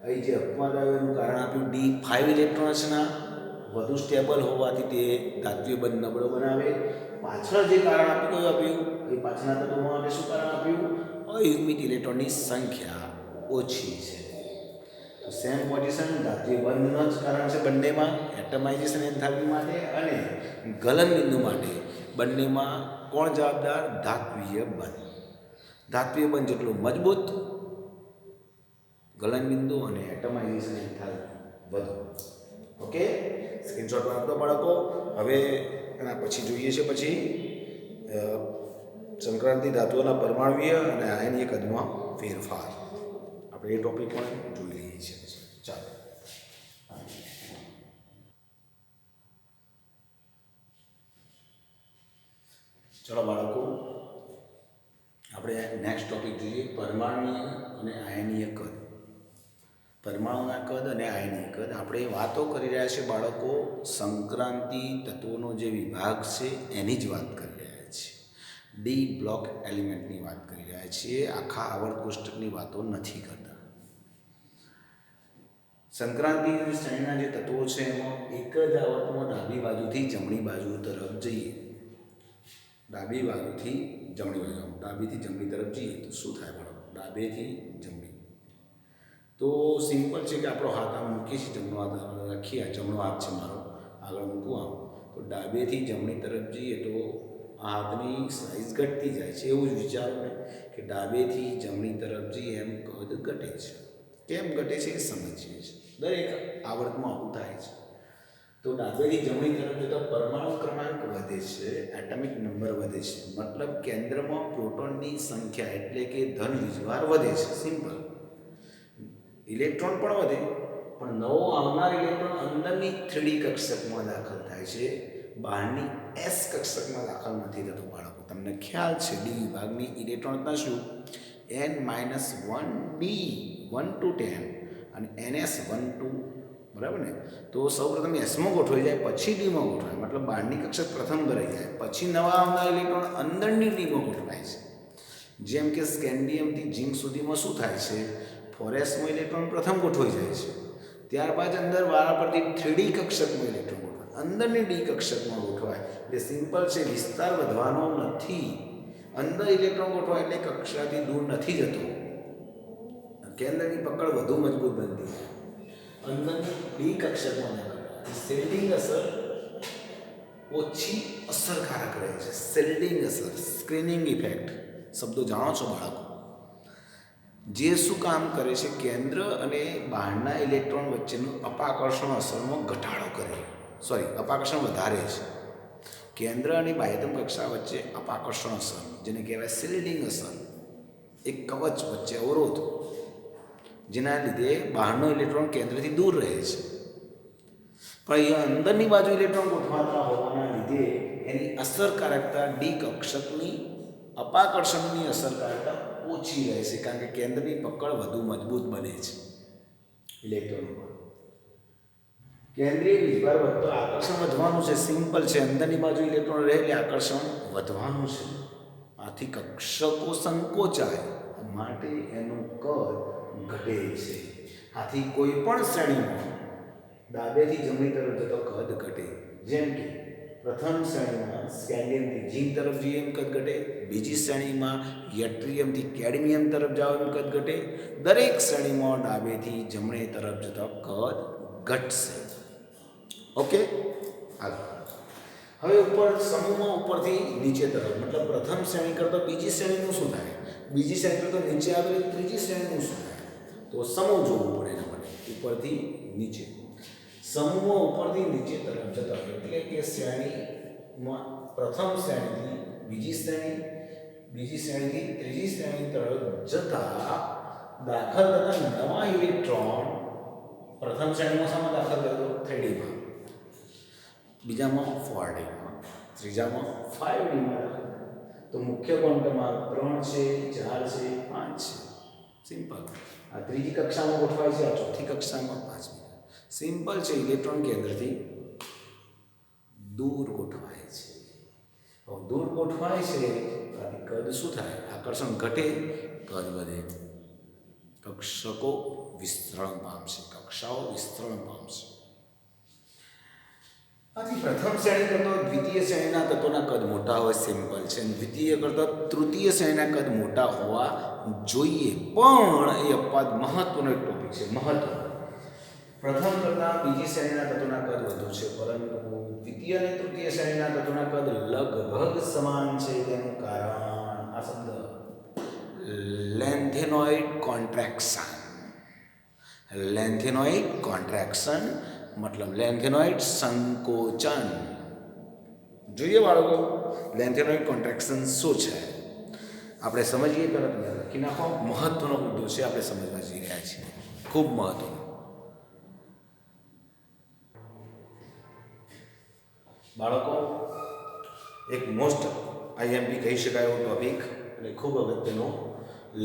અહીં જે અપવાદ આવ્યો એનું કારણ આપ્યું D5 ઇલેક્ટ્રોન્સના વધુ સ્ટેબલ હોવાથી તે ધાત્વિય બંધ નબળો બનાવે. પાછળ જે કારણ આપ્યું કયું આપ્યું? એ પાછળના તત્વો માટે શું કારણ આપ્યું? અયુગ્મિત ઇલેક્ટ્રોનની સંખ્યા ઓછી છે. તો સેમ પોઝિશન ધાત્વિય બંધનું જ કારણ છે બંનેમાં, એટમાઇઝેશન એન્થાલ્પી માટે અને ગલન બિંદુ માટે. બંનેમાં કોણ જવાબદાર? ધાત્વિય બંધ. ધાત્વિય બંધ જેટલું મજબૂત, ગલન બિંદુ અને એટમાઇઝેશન એન્થાલ્પી વધુ. ઓકે, સ્ક્રીનશોટ રાખો બાળકો. હવે એના પછી જોઈએ છે પછી સંક્રાંતિ ધાતુઓના પરમાણુય અને આયનીય કદમાં ફેરફાર. આપણે એ ટોપિક પણ જોઈ લઈએ છીએ. ચાલો, ચલો બાળકો, આપણે નેક્સ્ટ ટોપિક જોઈએ, પરમાણુય અને આયનીય કદ. પરમાણુના કદ અને આયનીય કદ. આપણે વાતો કરી રહ્યા છીએ બાળકો સંક્રાંતિ તત્વોનો જે વિભાગ છે એની જ વાત કરી રહ્યા છીએ. ડી બ્લોક એલિમેન્ટની વાત કરી રહ્યા છીએ, આખા આવર્ત કોષ્ટકની વાતો નથી કરતા. સંક્રાંતિ શ્રેણીના જે તત્વો છે એમાં એક જ આવર્તમાં ડાબી બાજુથી જમણી બાજુ તરફ જઈએ, ડાબી બાજુથી જમણી બાજુ, ડાબીથી જમણી તરફ જઈએ તો શું થાય બાળકો? ડાબેથી જમણી. તો સિમ્પલ છે કે આપણો હાથ આમ મૂકીએ છીએ, જમણો હાથ રાખીએ, જમણો હાથ છે મારો, આગળ મૂકું આમ, તો ડાબેથી જમણી તરફ જઈએ તો હાથની સાઇઝ ઘટતી જાય છે. એવું જ વિચારો ને કે ડાબેથી જમણી તરફ જઈએ એમ કદ ઘટે છે. કેમ ઘટે છે એ સમજીએ છીએ. દરેક આવર્તમાં આવું થાય છે. તો ડાબેથી જમણી તરફ જતાં પરમાણુ ક્રમાંક વધે છે, એટમિક નંબર વધે છે, મતલબ કેન્દ્રમાં પ્રોટોનની સંખ્યા એટલે કે ધન વીજભાર વધે છે. સિમ્પલ. ઇલેક્ટ્રોન પણ વધે, પણ નવો આવનાર ઇલેક્ટ્રોન અંદરની 3D કક્ષકમાં દાખલ થાય છે, બહારની S કક્ષકમાં દાખલ નથી થતો બાળકો. તમને ખ્યાલ છે ડી વિભાગની ઇલેક્ટ્રોનના શું? n-1d 1 to 10 અને ns 1 to, બરાબર ને? તો સૌપ્રથમ એસમાં ગોઠવાઈ જાય, પછી ડીમાં ગોઠવાય, મતલબ બહારની કક્ષક પ્રથમ ભરાઈ જાય, પછી નવા આવનાર ઇલેક્ટ્રોન અંદરની ડીમાં ગોઠવાય છે. જેમ કે સ્કેન્ડિયમથી ઝિંક સુધીમાં શું થાય છે? 4sમાં ઇલેક્ટ્રોન પ્રથમ ગોઠવાઈ જાય છે, ત્યારબાદ અંદર વારા પરથી 3D કક્ષકમાં ઇલેક્ટ્રોન ગોઠવાય, અંદરની ડી કક્ષકમાં ગોઠવાય. એટલે સિમ્પલ છે, વિસ્તાર વધવાનો નથી. અંદર ઇલેક્ટ્રોન ગોઠવાય એટલે કક્ષાથી દૂર નથી જતો, કેન્દ્રની પકડ વધુ મજબૂત બનતી છે. અંદરની ડી કક્ષકમાં શિલ્ડિંગ અસર ઓછી અસરકારક રહે છે. શિલ્ડિંગ અસર, સ્ક્રીનિંગ ઇફેક્ટ શબ્દો જાણો છો બાળકો? જે શું કામ કરે છે? કેન્દ્ર અને બહારના ઇલેક્ટ્રોન વચ્ચેનું અપાકર્ષણ અસરમાં ઘટાડો કરે, અપાકર્ષણ વધારે છે. કેન્દ્ર અને બાહ્યતમ કક્ષા વચ્ચે અપાકર્ષણ અસર, જેને કહેવાય શિલ્ડિંગ અસર, એક કવચ વચ્ચે અવરોધ, જેના લીધે બહારનો ઇલેક્ટ્રોન કેન્દ્રથી દૂર રહે છે. પણ અહીંયા અંદરની બાજુ ઇલેક્ટ્રોન ગોઠવાતા હોવાના લીધે એની અસરકારકતા ડી કક્ષકની અપાકર્ષણની અસરકારકતા ઓછી રહે છે, કારણ કે કેન્દ્રની પકડ વધુ મજબૂત બને છે ઇલેક્ટ્રોન પર. કેન્દ્રીય વીજભાર વધતો આકર્ષણ વધવાનું છે. સિમ્પલ છે, અંદરની બાજુ ઇલેક્ટ્રોન રહે એટલે આકર્ષણ વધવાનું છે. આથી કક્ષકો સંકોચાય, માટે એનું કદ ઘટે છે. આથી કોઈ પણ શ્રેણીમાં ડાબેથી જમણી તરફ જતો કદ ઘટે. જેમ કે પ્રથમ શ્રેણીમાં સ્કેન્ડિયમથી ઝિંક તરફ જઈએ એમ કદ ઘટે, બીજી શ્રેણીમાં યટ્રિયમથી કેડમિયમ તરફ જાઓ એમ કદ ઘટે. દરેક શ્રેણીમાં ડાબેથી જમણે તરફ જતો કદ ઘટશે. ઓકે, આગળ હવે ઉપર સમૂહમાં ઉપરથી નીચે તરફ મતલબ પ્રથમ શ્રેણી કરતાં બીજી શ્રેણીનું શું થાય, બીજી શ્રેણી કરતાં નીચે આવેલી ત્રીજી શ્રેણીનું શું થાય? તો સમૂહ જોવું પડે એના માટે, ઉપરથી નીચે. સમૂહો ઉપરથી નીચે તરફ જતા હોય એટલે કે શ્રેણીમાં પ્રથમ શ્રેણીથી બીજી શ્રેણી, બીજી શ્રેણીથી ત્રીજી શ્રેણી તરફ જતા દાખલ થતા નવા ઇલેક્ટ્રોન પ્રથમ શ્રેણીમાં શામાં દાખલ થતો? 3Dમાં, બીજામાં 4Dમાં, ત્રીજામાં 5Dમાં. તો મુખ્ય ક્વોન્ટમમાં 3 છે, 4 છે, 5 છે. સિમ્પલ. આ ત્રીજી કક્ષામાં ગોઠવાય છે, આ ચોથી કક્ષામાં, પાંચમી. સિમ્પલ છે. ઇલેક્ટ્રોન કેન્દ્રથી દૂર ગોઠવાય છે. હવે દૂર ગોઠવાય છે ત્યાંથી કદ શું થાય? આકર્ષણ ઘટે, કદ વધે. કક્ષકો વિસ્તરણ પામશે, કક્ષાઓ વિસ્તરણ પામશે. આથી પ્રથમ શ્રેણી કરતાં દ્વિતીય શ્રેણીના તત્વોના કદ મોટા હોય, સિમ્પલ છે. દ્વિતીય કરતાં તૃતીય શ્રેણીના કદ મોટા હોવા જોઈએ, પણ એ અપવાદ મહત્વનો એક ટોપિક છે. મહત્વ પ્રથમ કરતાં બીજી શ્રેણીના તત્વોના કદ વધુ છે, પરંતુ દ્વિતીય અને તૃતીય શ્રેણીના તત્વોના કદ લગભગ સમાન છે. તેનું કારણ આ શબ્દ લેન્થેનોઇડ કોન્ટ્રેક્શન. લેન્થેનોઇડ કોન્ટ્રેક્શન મતલબ લેન્થેનોઇડ સંકોચન. જોઈએ બાળકો, લેન્થેનોઇડ કોન્ટ્રેક્શન શું છે આપણે સમજીએ. તરત લખી નાખો. મહત્વનો મુદ્દો છે, આપણે સમજવા જઈ રહ્યા છીએ. ખૂબ મહત્વનો. બાળકો, એક મોસ્ટ આઈએમપી કહી શકાય એવો ટોપિક અને ખૂબ અગત્યનો,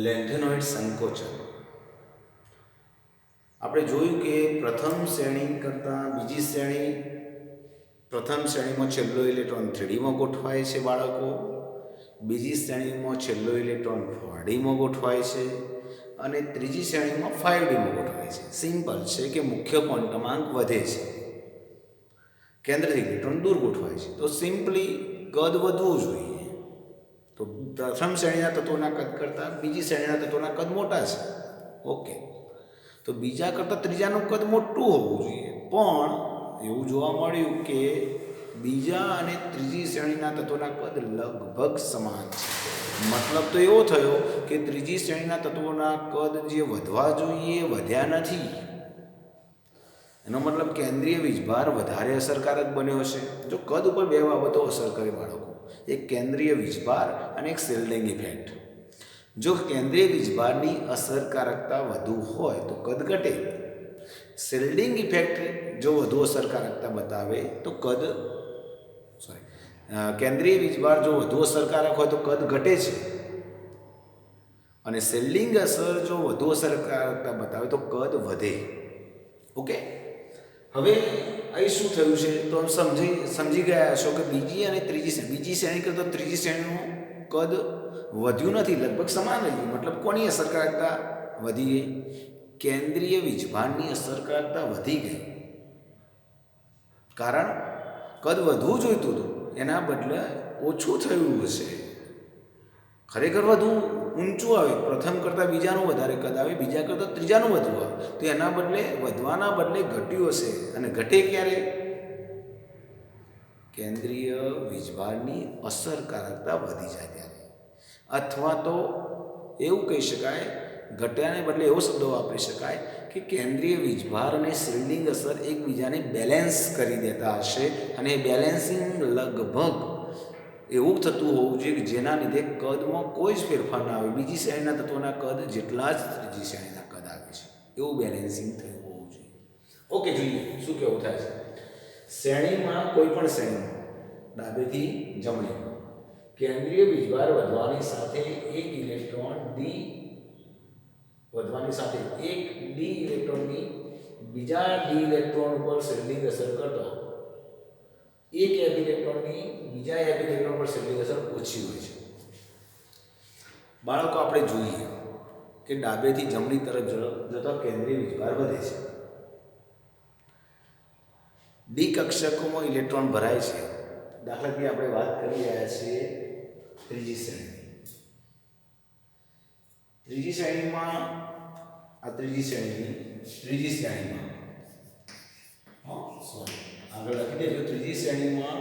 લેન્થેનોઇડ સંકોચન. આપણે જોયું કે પ્રથમ શ્રેણી કરતાં બીજી શ્રેણી, પ્રથમ શ્રેણીમાં છેલ્લો ઇલેક્ટ્રોન 3Dમાં ગોઠવાય છે બાળકો, બીજી શ્રેણીમાં છેલ્લો ઇલેક્ટ્રોન 4Dમાં ગોઠવાય છે અને ત્રીજી શ્રેણીમાં 5Dમાં ગોઠવાય છે. સિમ્પલ છે કે મુખ્ય ક્વોન્ટમાંક વધે છે, કેન્દ્રથી ઇલેક્ટ્રોન દૂર ગોઠવાય છે, તો સિમ્પલી કદ વધવું જોઈએ. તો પ્રથમ શ્રેણીના તત્વોના કદ કરતાં બીજી શ્રેણીના તત્વોના કદ મોટા છે. ઓકે, તો બીજા કરતાં ત્રીજાનું કદ મોટું હોવું જોઈએ, પણ એવું જોવા મળ્યું કે બીજા અને ત્રીજી શ્રેણીના તત્વોના કદ લગભગ સમાન છે. મતલબ તો એવો થયો કે ત્રીજી શ્રેણીના તત્વોના કદ જે વધવા જોઈએ વધ્યા નથી. એનો મતલબ કેન્દ્રીય વીજભાર વધારે અસરકારક બન્યો છે. જો કદ ઉપર બે બાબતો અસર કરે બાળકો, એક કેન્દ્રીય વીજભાર અને એક શિલ્ડિંગ ઇફેક્ટ. જો કેન્દ્રીય વીજભારની અસરકારકતા વધુ હોય તો કદ ઘટે. શિલ્ડિંગ ઇફેક્ટ જો વધુ અસરકારકતા બતાવે તો કેન્દ્રીય વીજભાર જો વધુ અસરકારક હોય તો કદ ઘટે છે, અને શિલ્ડિંગ અસર જો વધુ અસરકારકતા બતાવે તો કદ વધે. ઓકે, હવે અહીં શું થયું છે તો સમજી ગયા છો કે બીજી અને બીજી શ્રેણી કરતાં ત્રીજી શ્રેણીનું કદ વધ્યું નથી, લગભગ સમાન રહ્યું. મતલબ કોની અસરકારકતા વધી ગઈ? કેન્દ્રીય વીજભારની અસરકારકતા વધી ગઈ. કારણ કદ વધવું જોઈતું હતું, એના બદલે ઓછું થયું હશે. ખરેખર વધુ ઊંચું આવે, પ્રથમ કરતાં બીજાનું વધારે કદ આવે, બીજા કરતાં ત્રીજાનું વધુ આવે, તો એના બદલે વધવાના બદલે ઘટ્યું હશે. અને ઘટે ક્યારે? કેન્દ્રીય વીજભારની અસરકારકતા વધી જાય ત્યારે. અથવા તો એવું કહી શકાય, ઘટ્યાને બદલે એવો શબ્દ વાપરી શકાય કે કેન્દ્રીય વીજભાર અને શિલ્ડિંગ અસર એકબીજાને બેલેન્સ કરી દેતા હશે, અને એ બેલેન્સિંગ લગભગ એવું થતું હોવું જોઈએ કે જેના લીધે કદમાં કોઈ જ ફેરફાર ના આવે. બીજી શ્રેણીના તત્વોના કદ જેટલા જ ત્રીજી શ્રેણીના કદ આવે છે, એવું બેલેન્સિંગ થયું હોવું જોઈએ. ઓકે, જોઈએ શું કેવું થાય છે. શ્રેણીમાં કોઈ પણ શ્રેણીમાં ડાબેથી જમણે કેન્દ્રીય વીજભાર વધવાની સાથે એક ડી ઇલેક્ટ્રોનની બીજા ડી ઇલેક્ટ્રોન ઉપર શિલ્ડિંગ અસર કરતો એક એફ ઇલેક્ટ્રોનની બીજા એફ ઇલેક્ટ્રોન પર શિલ્ડિંગ અસર ઓછી હોય છે. બાળકો, આપણે જોઈએ કે ડાબેથી જમણી તરફ જતો કેન્દ્રીય વીજભાર વધે છે. ડી કક્ષકોમાં ઇલેક્ટ્રોન ભરાય છે. દાખલા તરીકે આપણે વાત કરી રહ્યા છીએ ત્રીજી શ્રેણીમાં આગળ લખી દેજો. ત્રીજી શ્રેણીમાં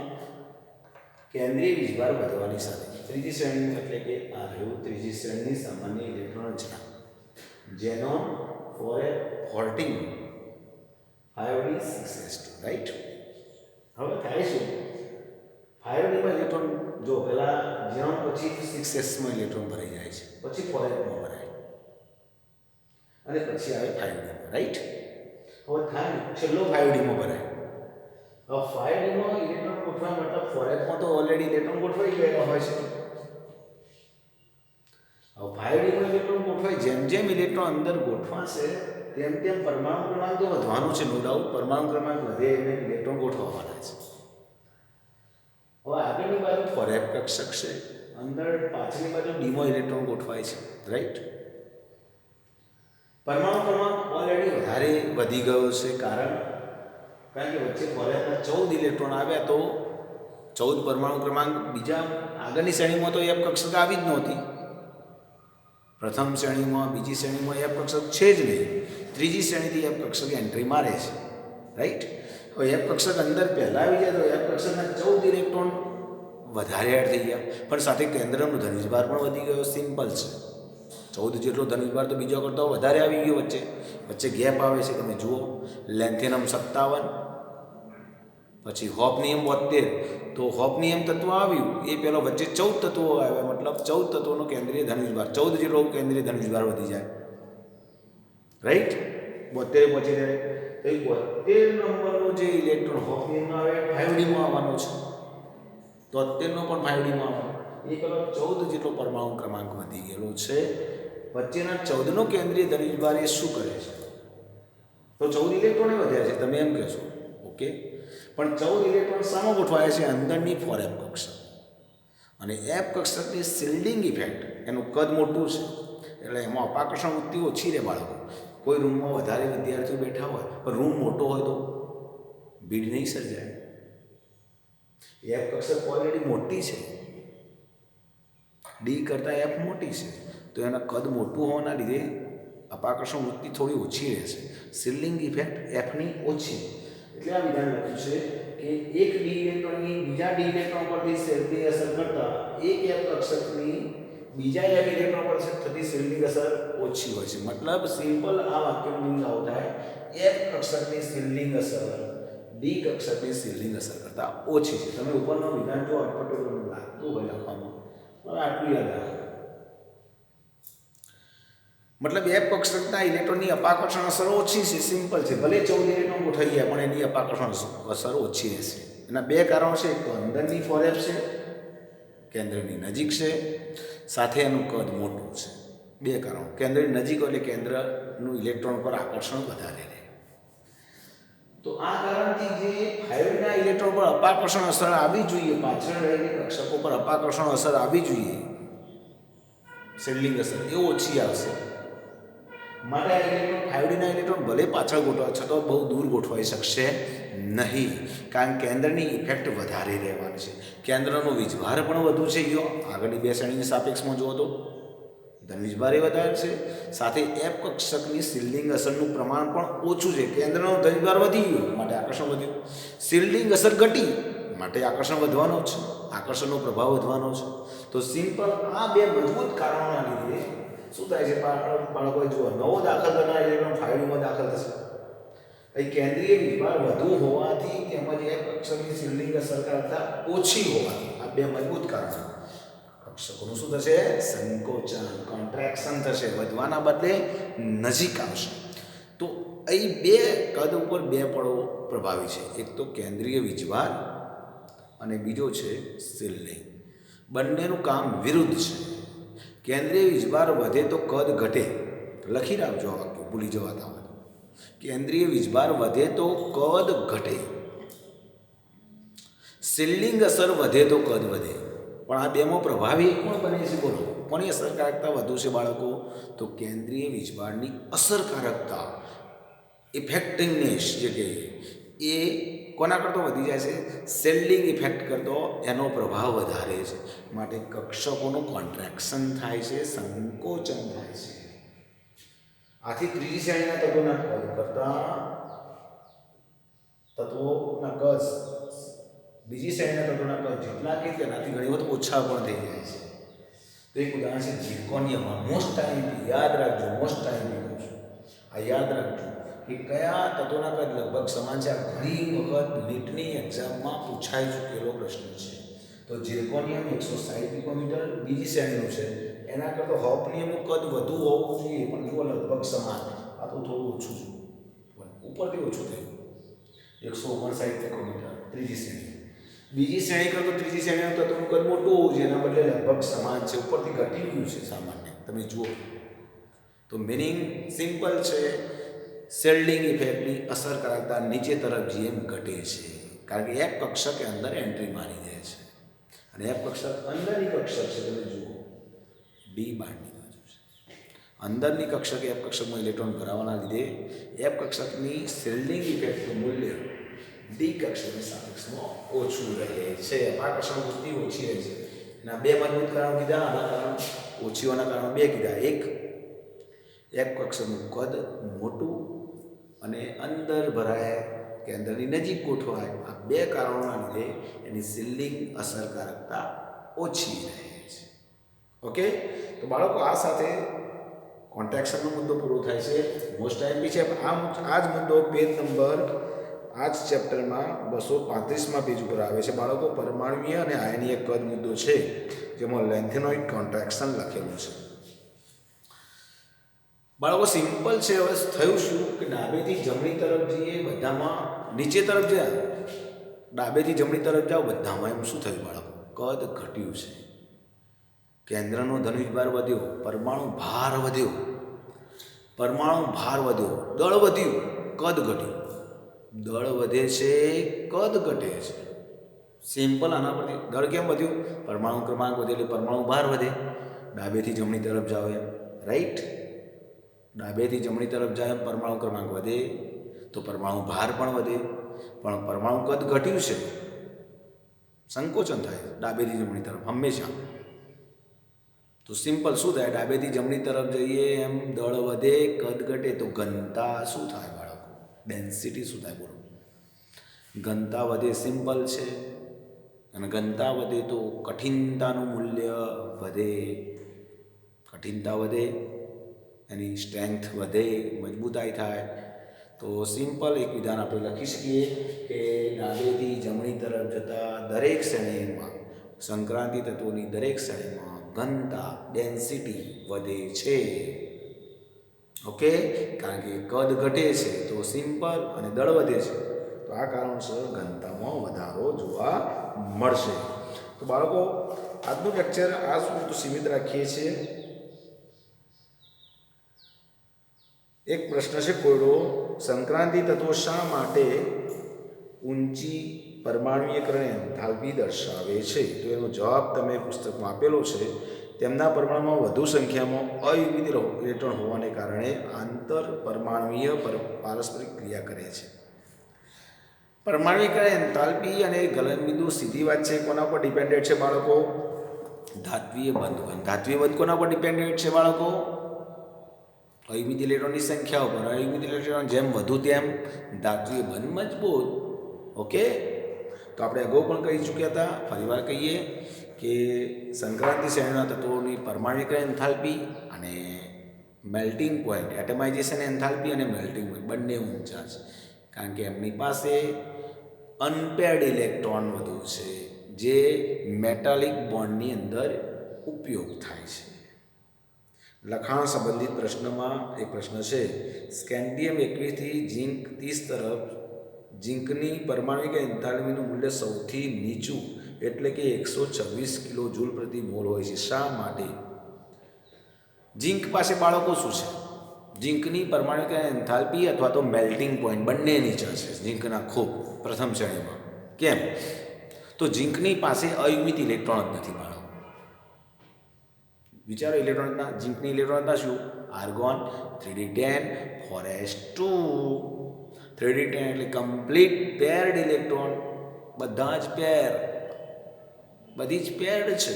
કેન્દ્રીય વીજભાર વધવાની સાથે ત્રીજી શ્રેણી એટલે કે આ રહ્યું ત્રીજી શ્રેણીની સામાન્ય ઇલેક્ટ્રોન રચના જેનો 14 5d6s2 રાઈટ. હવે થાય શું 5d માં ઇલેક્ટ્રોન જો પહેલા જેનો પછી 6s માં ઇલેક્ટ્રોન ભરાઈ જાય છે, પછી 4f માં ભરાય અને પછી આવે 5d રાઈટ. હવે થાય છેલ્લો 5d માં ભરાય. હવે 5d માં ઇલેક્ટ્રોન ગોઠવા મતલબ 4f માં તો ઓલરેડી ઇલેક્ટ્રોન ગોઠવાઈ ગયેલા હોય છે. હવે 5d માં ઇલેક્ટ્રોન ગોઠવાય, જેમ જેમ ઇલેક્ટ્રોન અંદર ગોઠવાશે તેમ તેમ પરમાણુ ક્રમાંક તો વધવાનો છે, નો ડાઉટ. પરમાણુ ક્રમાંક વધે એટલે ઇલેક્ટ્રોન ગોઠવવાના છે. હવે આગળની બાજુ 4f કક્ષક છે, અંદર પાછળની બાજુ d માં ઇલેક્ટ્રોન ગોઠવાય છે રાઈટ. પરમાણુ ક્રમાંક ઓલરેડી વધારે વધી ગયો છે, કારણ કે વચ્ચે 4f ના 14 ઇલેક્ટ્રોન આવ્યા તો 14 પરમાણુ ક્રમાંક બીજા આગળની શ્રેણીમાં તો f કક્ષક આવી જ નહોતી. પ્રથમ શ્રેણીમાં બીજી શ્રેણીમાં f કક્ષક છે જ નહીં, ત્રીજી શ્રેણીથી f કક્ષક એન્ટ્રી મારે છે રાઈટ. હવે f કક્ષક અંદર પહેલા આવી જાય તો f કક્ષકના 14 ઇલેક્ટ્રોન વધારે એડ થઈ ગયા, પણ સાથે કેન્દ્રનો ધનુષભાર પણ વધી ગયો. સિમ્પલ છે, 14 જેટલો ધનુષભાર તો બીજા કરતાં વધારે આવી ગયો. વચ્ચે ગેપ આવે છે, તમે જુઓ. લેન્થેનમ 57, પછી હોફનિયમ 72. તો હોફનિયમ તત્વ આવ્યું એ પહેલાં વચ્ચે 14 તત્વો આવ્યા, મતલબ 14 તત્વોનો કેન્દ્રીય ધનુષભાર 14 જેટલો કેન્દ્રીય ધનુષભાર વધી જાય રાઈટ. 72 પહોંચી જાય તો 72 નંબરનો જે ઇલેક્ટ્રોન હોફનિયમનો આવે 5d માં આવવાનો છે, 73નો પણ 5d માં આવવાનો. એ પેલો 14 જેટલો પરમાણુ ક્રમાંક વધી ગયેલો છે. વચ્ચેના 14નો કેન્દ્રીય ધનુષભાર એ શું કરે છે? તો 14 ઇલેક્ટ્રોન વધ્યા છે તમે એમ કહેશો, ઓકે. પણ 14 ઇલેક્ટ્રોન સામો ગોઠવાયા છે અંદરની 4f કક્ષક, અને f કક્ષકની શિલ્ડિંગ ઇફેક્ટ, એનું કદ મોટું છે એટલે એમાં અપાકર્ષણ વૃત્તિ ઓછી રહે બાળકો. કોઈ રૂમમાં વધારે વિદ્યાર્થીઓ બેઠા હોય પણ રૂમ મોટો હોય તો ભીડ નહીં સર્જાય. f કક્ષક ઓલરેડી મોટી છે, d કરતાં f મોટી છે, તો એના કદ મોટું હોવાના લીધે અપાકર્ષણ વૃત્તિ થોડી ઓછી રહેશે, શિલ્ડિંગ ઇફેક્ટ fની ઓછી. એટલે આ વિધાન લખ્યું છે કે એક d ઇલેક્ટ્રોનની બીજા d ઇલેક્ટ્રોન પરથી શિલ્ડિંગ અસર કરતા એક f કક્ષકની બીજા f ઇલેક્ટ્રોન પર થતી શિલ્ડિંગ અસર ઓછી હોય છે. મતલબ સિમ્પલ આ વાક્યનો મીનિંગ આવો થાય, f કક્ષકની શિલ્ડિંગ અસર d કક્ષકની શિલ્ડિંગ અસર કરતા ઓછી છે. તમે ઉપરનો વિધાન જો અટપટો લાગતું હોય લખવામાં, હવે આટલું યાદ રાખો. મતલબ f કક્ષકના ઇલેક્ટ્રોનની અપાકર્ષણ અસર ઓછી છે, સિમ્પલ છે. ભલે 14 ઇલેક્ટ્રોન ગોઠવાઈ ગયા પણ એની અપાકર્ષણ અસર ઓછી રહેશે. એના બે કારણો છે, એક તો અંદરની 4f છે, કેન્દ્રની નજીક છે, સાથે એનું કદ મોટું છે. બે કારણો, કેન્દ્રની નજીક એટલે કેન્દ્રનું ઇલેક્ટ્રોન પર આકર્ષણ વધારે રહે. તો આ કારણથી જે 5dના ઇલેક્ટ્રોન પર અપાકર્ષણ અસર આવી જોઈએ, પાછળ રહેલી કક્ષકો પર અપાકર્ષણ અસર આવી જોઈએ, શિલ્ડિંગ અસર એ ઓછી આવશે. માટે આ ઇલેક્ટ્રોન 5dના ઇલેક્ટ્રોન ભલે પાછળ ગોઠવાય છતાં બહુ દૂર ગોઠવાઈ શકશે નહીં, કારણ કે કેન્દ્રની ઇફેક્ટ વધારે રહેવાની છે. કેન્દ્રનો વીજભાર પણ વધુ છે. આગળની બે શ્રેણીની સાપેક્ષમાં જુઓ તો ધનવીજભાર એ વધારે છે, સાથે f કક્ષકની શિલ્ડિંગ અસરનું પ્રમાણ પણ ઓછું છે. કેન્દ્રનો ધનવીજભાર વધી ગયો માટે આકર્ષણ વધ્યું, શિલ્ડિંગ અસર ઘટી માટે આકર્ષણ વધવાનો છે, આકર્ષણનો પ્રભાવ વધવાનો છે. તો સિમ્પલ આ બે મજબૂત કારણોના લીધે શું થાય છે, બાળકોએ જુઓ નવો દાખલ કરનાર ઇલેક્ટ્રોન 5dમાં દાખલ થશે. અહીં કેન્દ્રીય વીજભાર વધુ હોવાથી તેમજ f કક્ષકની શિલ્ડિંગ અસર કરતાં ઓછી હોવાથી આ બે મજબૂત કારણો કક્ષકોનું શું થશે, સંકોચન, કોન્ટ્રેક્શન થશે, વધવાના બદલે નજીક આવશે. તો અહીં બે કદ ઉપર બે પળો પ્રભાવી છે, એક તો કેન્દ્રીય વીજભાર અને બીજો છે શિલ્ડિંગ. બંનેનું કામ વિરુદ્ધ છે. કેન્દ્રીય વીજભાર વધે તો કદ ઘટે, લખી રાખજો આ વાક્ય, ભૂલી જવાતા હોય. કેન્દ્રીય વીજભાર વધે તો કદ ઘટે, શિલ્ડિંગ અસર વધે તો કદ વધે. પણ આ બેમાં પ્રભાવી કોણ બને છે, બોલો કોની અસરકારકતા વધુ છે બાળકો? તો કેન્દ્રીય વીજભારની અસરકારકતા, ઇફેક્ટિવનેસ જે કહીએ એ કોના કરતો વધી જાય છે, શિલ્ડિંગ ઇફેક્ટ કરતો એનો પ્રભાવ વધારે છે. માટે કક્ષકોનું કોન્ટ્રેક્શન થાય છે, સંકોચન થાય છે. આથી ત્રીજી શ્રેણીના તત્વોના કદ કરતા તત્વોના કદ બીજી શ્રેણીના તત્વોના કદ જેટલા કે તેનાથી ઘણી વખત ઓછા પણ થઈ જાય છે. તો એક ઉદાહરણ છે ઝિર્કોનિયમમાં. મોસ્ટ ટાઈમ યાદ રાખજો, મોસ્ટ ટાઈમ કહું છું, આ યાદ રાખજો કે કયા તત્વોના કદ લગભગ સમાન છે. આ ઘણી વખત નીટની એક્ઝામમાં પૂછાઈ ચૂકેલો પ્રશ્ન છે. તો ઝિર્કોનિયમ 160 પિકોમીટર બીજી શ્રેણીનું છે. એના કરતાં હોફનિયમનું કદ વધુ હોવું જોઈએ, પણ જુઓ લગભગ સમાન. આ તો થોડું ઓછું છે, ઉપરથી ઓછું થયું. 159 પિકોમીટર ત્રીજી શ્રેણી. બીજી શ્રેણી કરતાં ત્રીજી શ્રેણીનું તત્વનું કદ મોટું હોવું જોઈએ, એના બદલે લગભગ સમાન છે, ઉપરથી ઘટી ગયું છે સામાન્ય. તમે જુઓ તો મિનિંગ સિમ્પલ છે. શેલ્ડિંગ ઇફેક્ટની અસરકારકતા નીચે તરફ જેમ ઘટે છે, કારણ કે એફ કક્ષકે અંદર એન્ટ્રી મારી દે છે. અને એફ કક્ષક અંદરની કક્ષક છે, તમે જુઓ ડી બારની બાજુ છે. અંદરની કક્ષક એફ કક્ષકમાં ઇલેક્ટ્રોન ભરાવાના લીધે એફ કક્ષકની શેલ્ડિંગ ઇફેક્ટનું મૂલ્ય ડી કક્ષકની સાપેક્ષમાં ઓછું રહે છે. આ કક્ષક વૃત્તિ ઓછી રહે છે. એના બે મજબૂત કારણો કીધા, આના કારણ ઓછીઓના કારણો બે કીધા. એક, એફ કક્ષકનું કદ મોટું અને અંદર ભરાય કે અંદરની નજીક ગોઠવાય, આ બે કારણોના લીધે એની શિલ્ડિંગ અસરકારકતા ઓછી રહે છે. ઓકે, તો બાળકો આ સાથે કોન્ટ્રાક્શનનો મુદ્દો પૂરો થાય છે. મોસ્ટ ટાઈમ છે. આ જ મુદ્દો પેજ નંબર આ જ ચેપ્ટરમાં 235માં પેજ ઉપર આવે છે. બાળકો પરમાણુય અને આયનીય કદ મુદ્દો છે, જેમાં લેન્થેનોઇડ કોન્ટ્રાક્શન લખેલું છે. બાળકો સિમ્પલ છે. હવે થયું શું કે ડાબેથી જમણી તરફ જઈએ બધામાં, નીચે તરફ જાય, ડાબેથી જમણી તરફ જાઓ બધામાં, એમ શું થયું બાળકો? કદ ઘટ્યું છે. કેન્દ્રનો ધનુષ ભાર વધ્યો, પરમાણુ ભાર વધ્યો, પરમાણુ ભાર વધ્યો, દળ વધ્યું, કદ ઘટ્યું. દળ વધે છે, કદ ઘટે છે. સિમ્પલ. આના પરથી દળ કેમ વધ્યું? પરમાણુ ક્રમાંક વધે એટલે પરમાણુ ભાર વધે. ડાબેથી જમણી તરફ જાઓ એમ, રાઈટ? ડાબેથી જમણી તરફ જાય એમ પરમાણુ ક્રમાંક વધે તો પરમાણુ ભાર પણ વધે, પણ પરમાણુ કદ ઘટ્યું છે, સંકોચન થાય ડાબેથી જમણી તરફ હંમેશા. તો સિમ્પલ શું થાય? ડાબેથી જમણી તરફ જઈએ એમ દળ વધે, કદ ઘટે, તો ઘનતા શું થાય બાળકો? ડેન્સિટી શું થાય બોલો? ઘનતા વધે. સિમ્પલ છે. અને ઘનતા વધે તો કઠિનતાનું મૂલ્ય વધે. કઠિનતા વધે, એની સ્ટ્રેન્થ વધે, મજબૂતાઈ થાય. તો સિમ્પલ એક વિધાન આપણે લખી શકીએ કે ડાબેથી જમણી તરફ જતા દરેક શ્રેણીમાં, સંક્રાંતિ તત્વોની દરેક શ્રેણીમાં ઘનતા, ડેન્સિટી વધે છે. ઓકે, કારણ કે કદ ઘટે છે તો સિમ્પલ અને દળ વધે છે, તો આ કારણસર ઘનતામાં વધારો જોવા મળશે. તો બાળકો આજનું લેક્ચર આ સુધી સીમિત રાખીએ છીએ. એક પ્રશ્ન છે કોયડો, સંક્રાંતિ તત્વો શા માટે ઊંચી પરમાણુયીકરણ એન્થાલ્પી દર્શાવે છે? તો એનો જવાબ તમે પુસ્તકમાં આપેલો છે. તેમના પરમાણુમાં વધુ સંખ્યામાં અયુગ્મિત ઇલેક્ટ્રોન હોવાને કારણે આંતર પરમાણુય પારસ્પરિક ક્રિયા કરે છે. પરમાણુયીકરણ એન્થાલ્પી અને ગલનબિંદુ સીધી વાત છે. કોના પર ડિપેન્ડેન્ટ છે બાળકો? ધાત્વીય બંધ. ધાત્વીય બંધ કોના પર ડિપેન્ડેન્ટ છે બાળકો? અયુગ્મિત ઇલેક્ટ્રોનની સંખ્યા ઉપર. અયુગ્મિત ઇલેક્ટ્રોન જેમ વધુ તેમ ધાત્વીય બંધ મજબૂત. ઓકે, તો આપણે અગાઉ પણ કહી ચૂક્યા હતા, ફરીવાર કહીએ કે સંક્રાંતિ શ્રેણીના તત્વોની પરમાણુયીકરણ એન્થાલ્પી અને મેલ્ટિંગ પોઈન્ટ, એટમાઇઝેશન એન્થાલ્પી અને મેલ્ટિંગ પોઈન્ટ બંને ઊંચા છે, કારણ કે એમની પાસે અનપેર્ડ ઇલેક્ટ્રોન વધુ છે, જે મેટાલિક બોન્ડની અંદર ઉપયોગ થાય છે. લખાણ સંબંધિત પ્રશ્નમાં એક પ્રશ્ન છે, સ્કેન્ડિયમ 21 થી ઝિંક 30 તરફ ઝિંકની પરમાણુયીકરણ એન્થાલ્પીનું મૂલ્ય સૌથી નીચું એટલે કે 126 કિલો જૂલ પ્રતિ મોલ હોય છે. શા માટે? ઝિંક પાસે બાળકો શું છે? ઝિંકની પરમાણુયીકરણ એન્થાલ્પી અથવા તો મેલ્ટિંગ પોઈન્ટ બંને નીચા છે ઝિંકના ખૂબ પ્રથમ શ્રેણીમાં. કેમ? તો ઝિંકની પાસે અયુગ્મિત ઇલેક્ટ્રોન જ નથી બાળકો. વિચારો, ઇલેક્ટ્રોનના ઝિંકની ઇલેક્ટ્રોનના શું? Argon 3d10 4s2. 3d10 એટલે કમ્પ્લીટ પેર્ડ ઇલેક્ટ્રોન, બધા જ પેર, બધી જ પેર્ડ છે,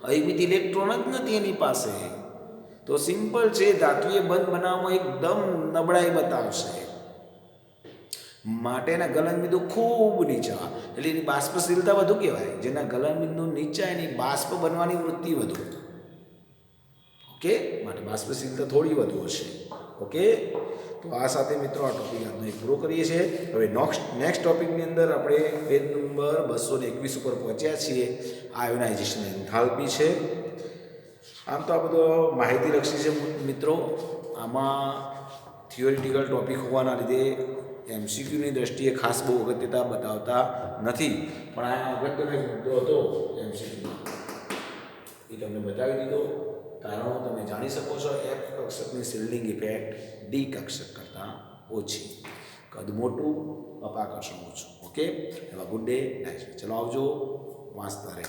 અયુગ્મિત ઇલેક્ટ્રોન જ નથી એની પાસે. તો સિમ્પલ છે, ધાત્વીય બંધ બનાવવામાં એકદમ નબળાઈ બતાવશે. માટેના ગલનબિંદુ ખૂબ નીચા, એટલે એની બાષ્પશીલતા વધુ કહેવાય. જેના ગલનબિંદુ નીચા એની બાષ્પ બનવાની વૃત્તિ વધુ. ઓકે, માટે બાષ્પશીલતા થોડી વધુ હશે. ઓકે, તો આ સાથે મિત્રો આ ટોપિક આજનો પૂરો કરીએ છીએ. હવે નેક્સ્ટ ટોપિકની અંદર આપણે પેજ નંબર 221 ઉપર પહોંચ્યા છીએ. આયોનાઇઝેશન એન્થાલ્પી છે. આમ તો આ બધો માહિતીલક્ષી છે મિત્રો. આમાં થિયોરિટિકલ ટોપિક હોવાના લીધે એમસીક્યુની દ્રષ્ટિએ ખાસ બહુ અગત્યતા બતાવતા નથી, પણ આ અગત્યનો એક મુદ્દો હતો એમસીક્યુમાં, એ તમને બતાવી દીધો. કારણો તમે જાણી શકો છો. એફ કક્ષકની શિલ્ડિંગ ઇફેક્ટ ડી કક્ષક કરતાં ઓછી, કદ મોટું, અપાકર્ષણ ઓછું. Okay, have a good day. ચલો આવજો, વાંચતા રહે.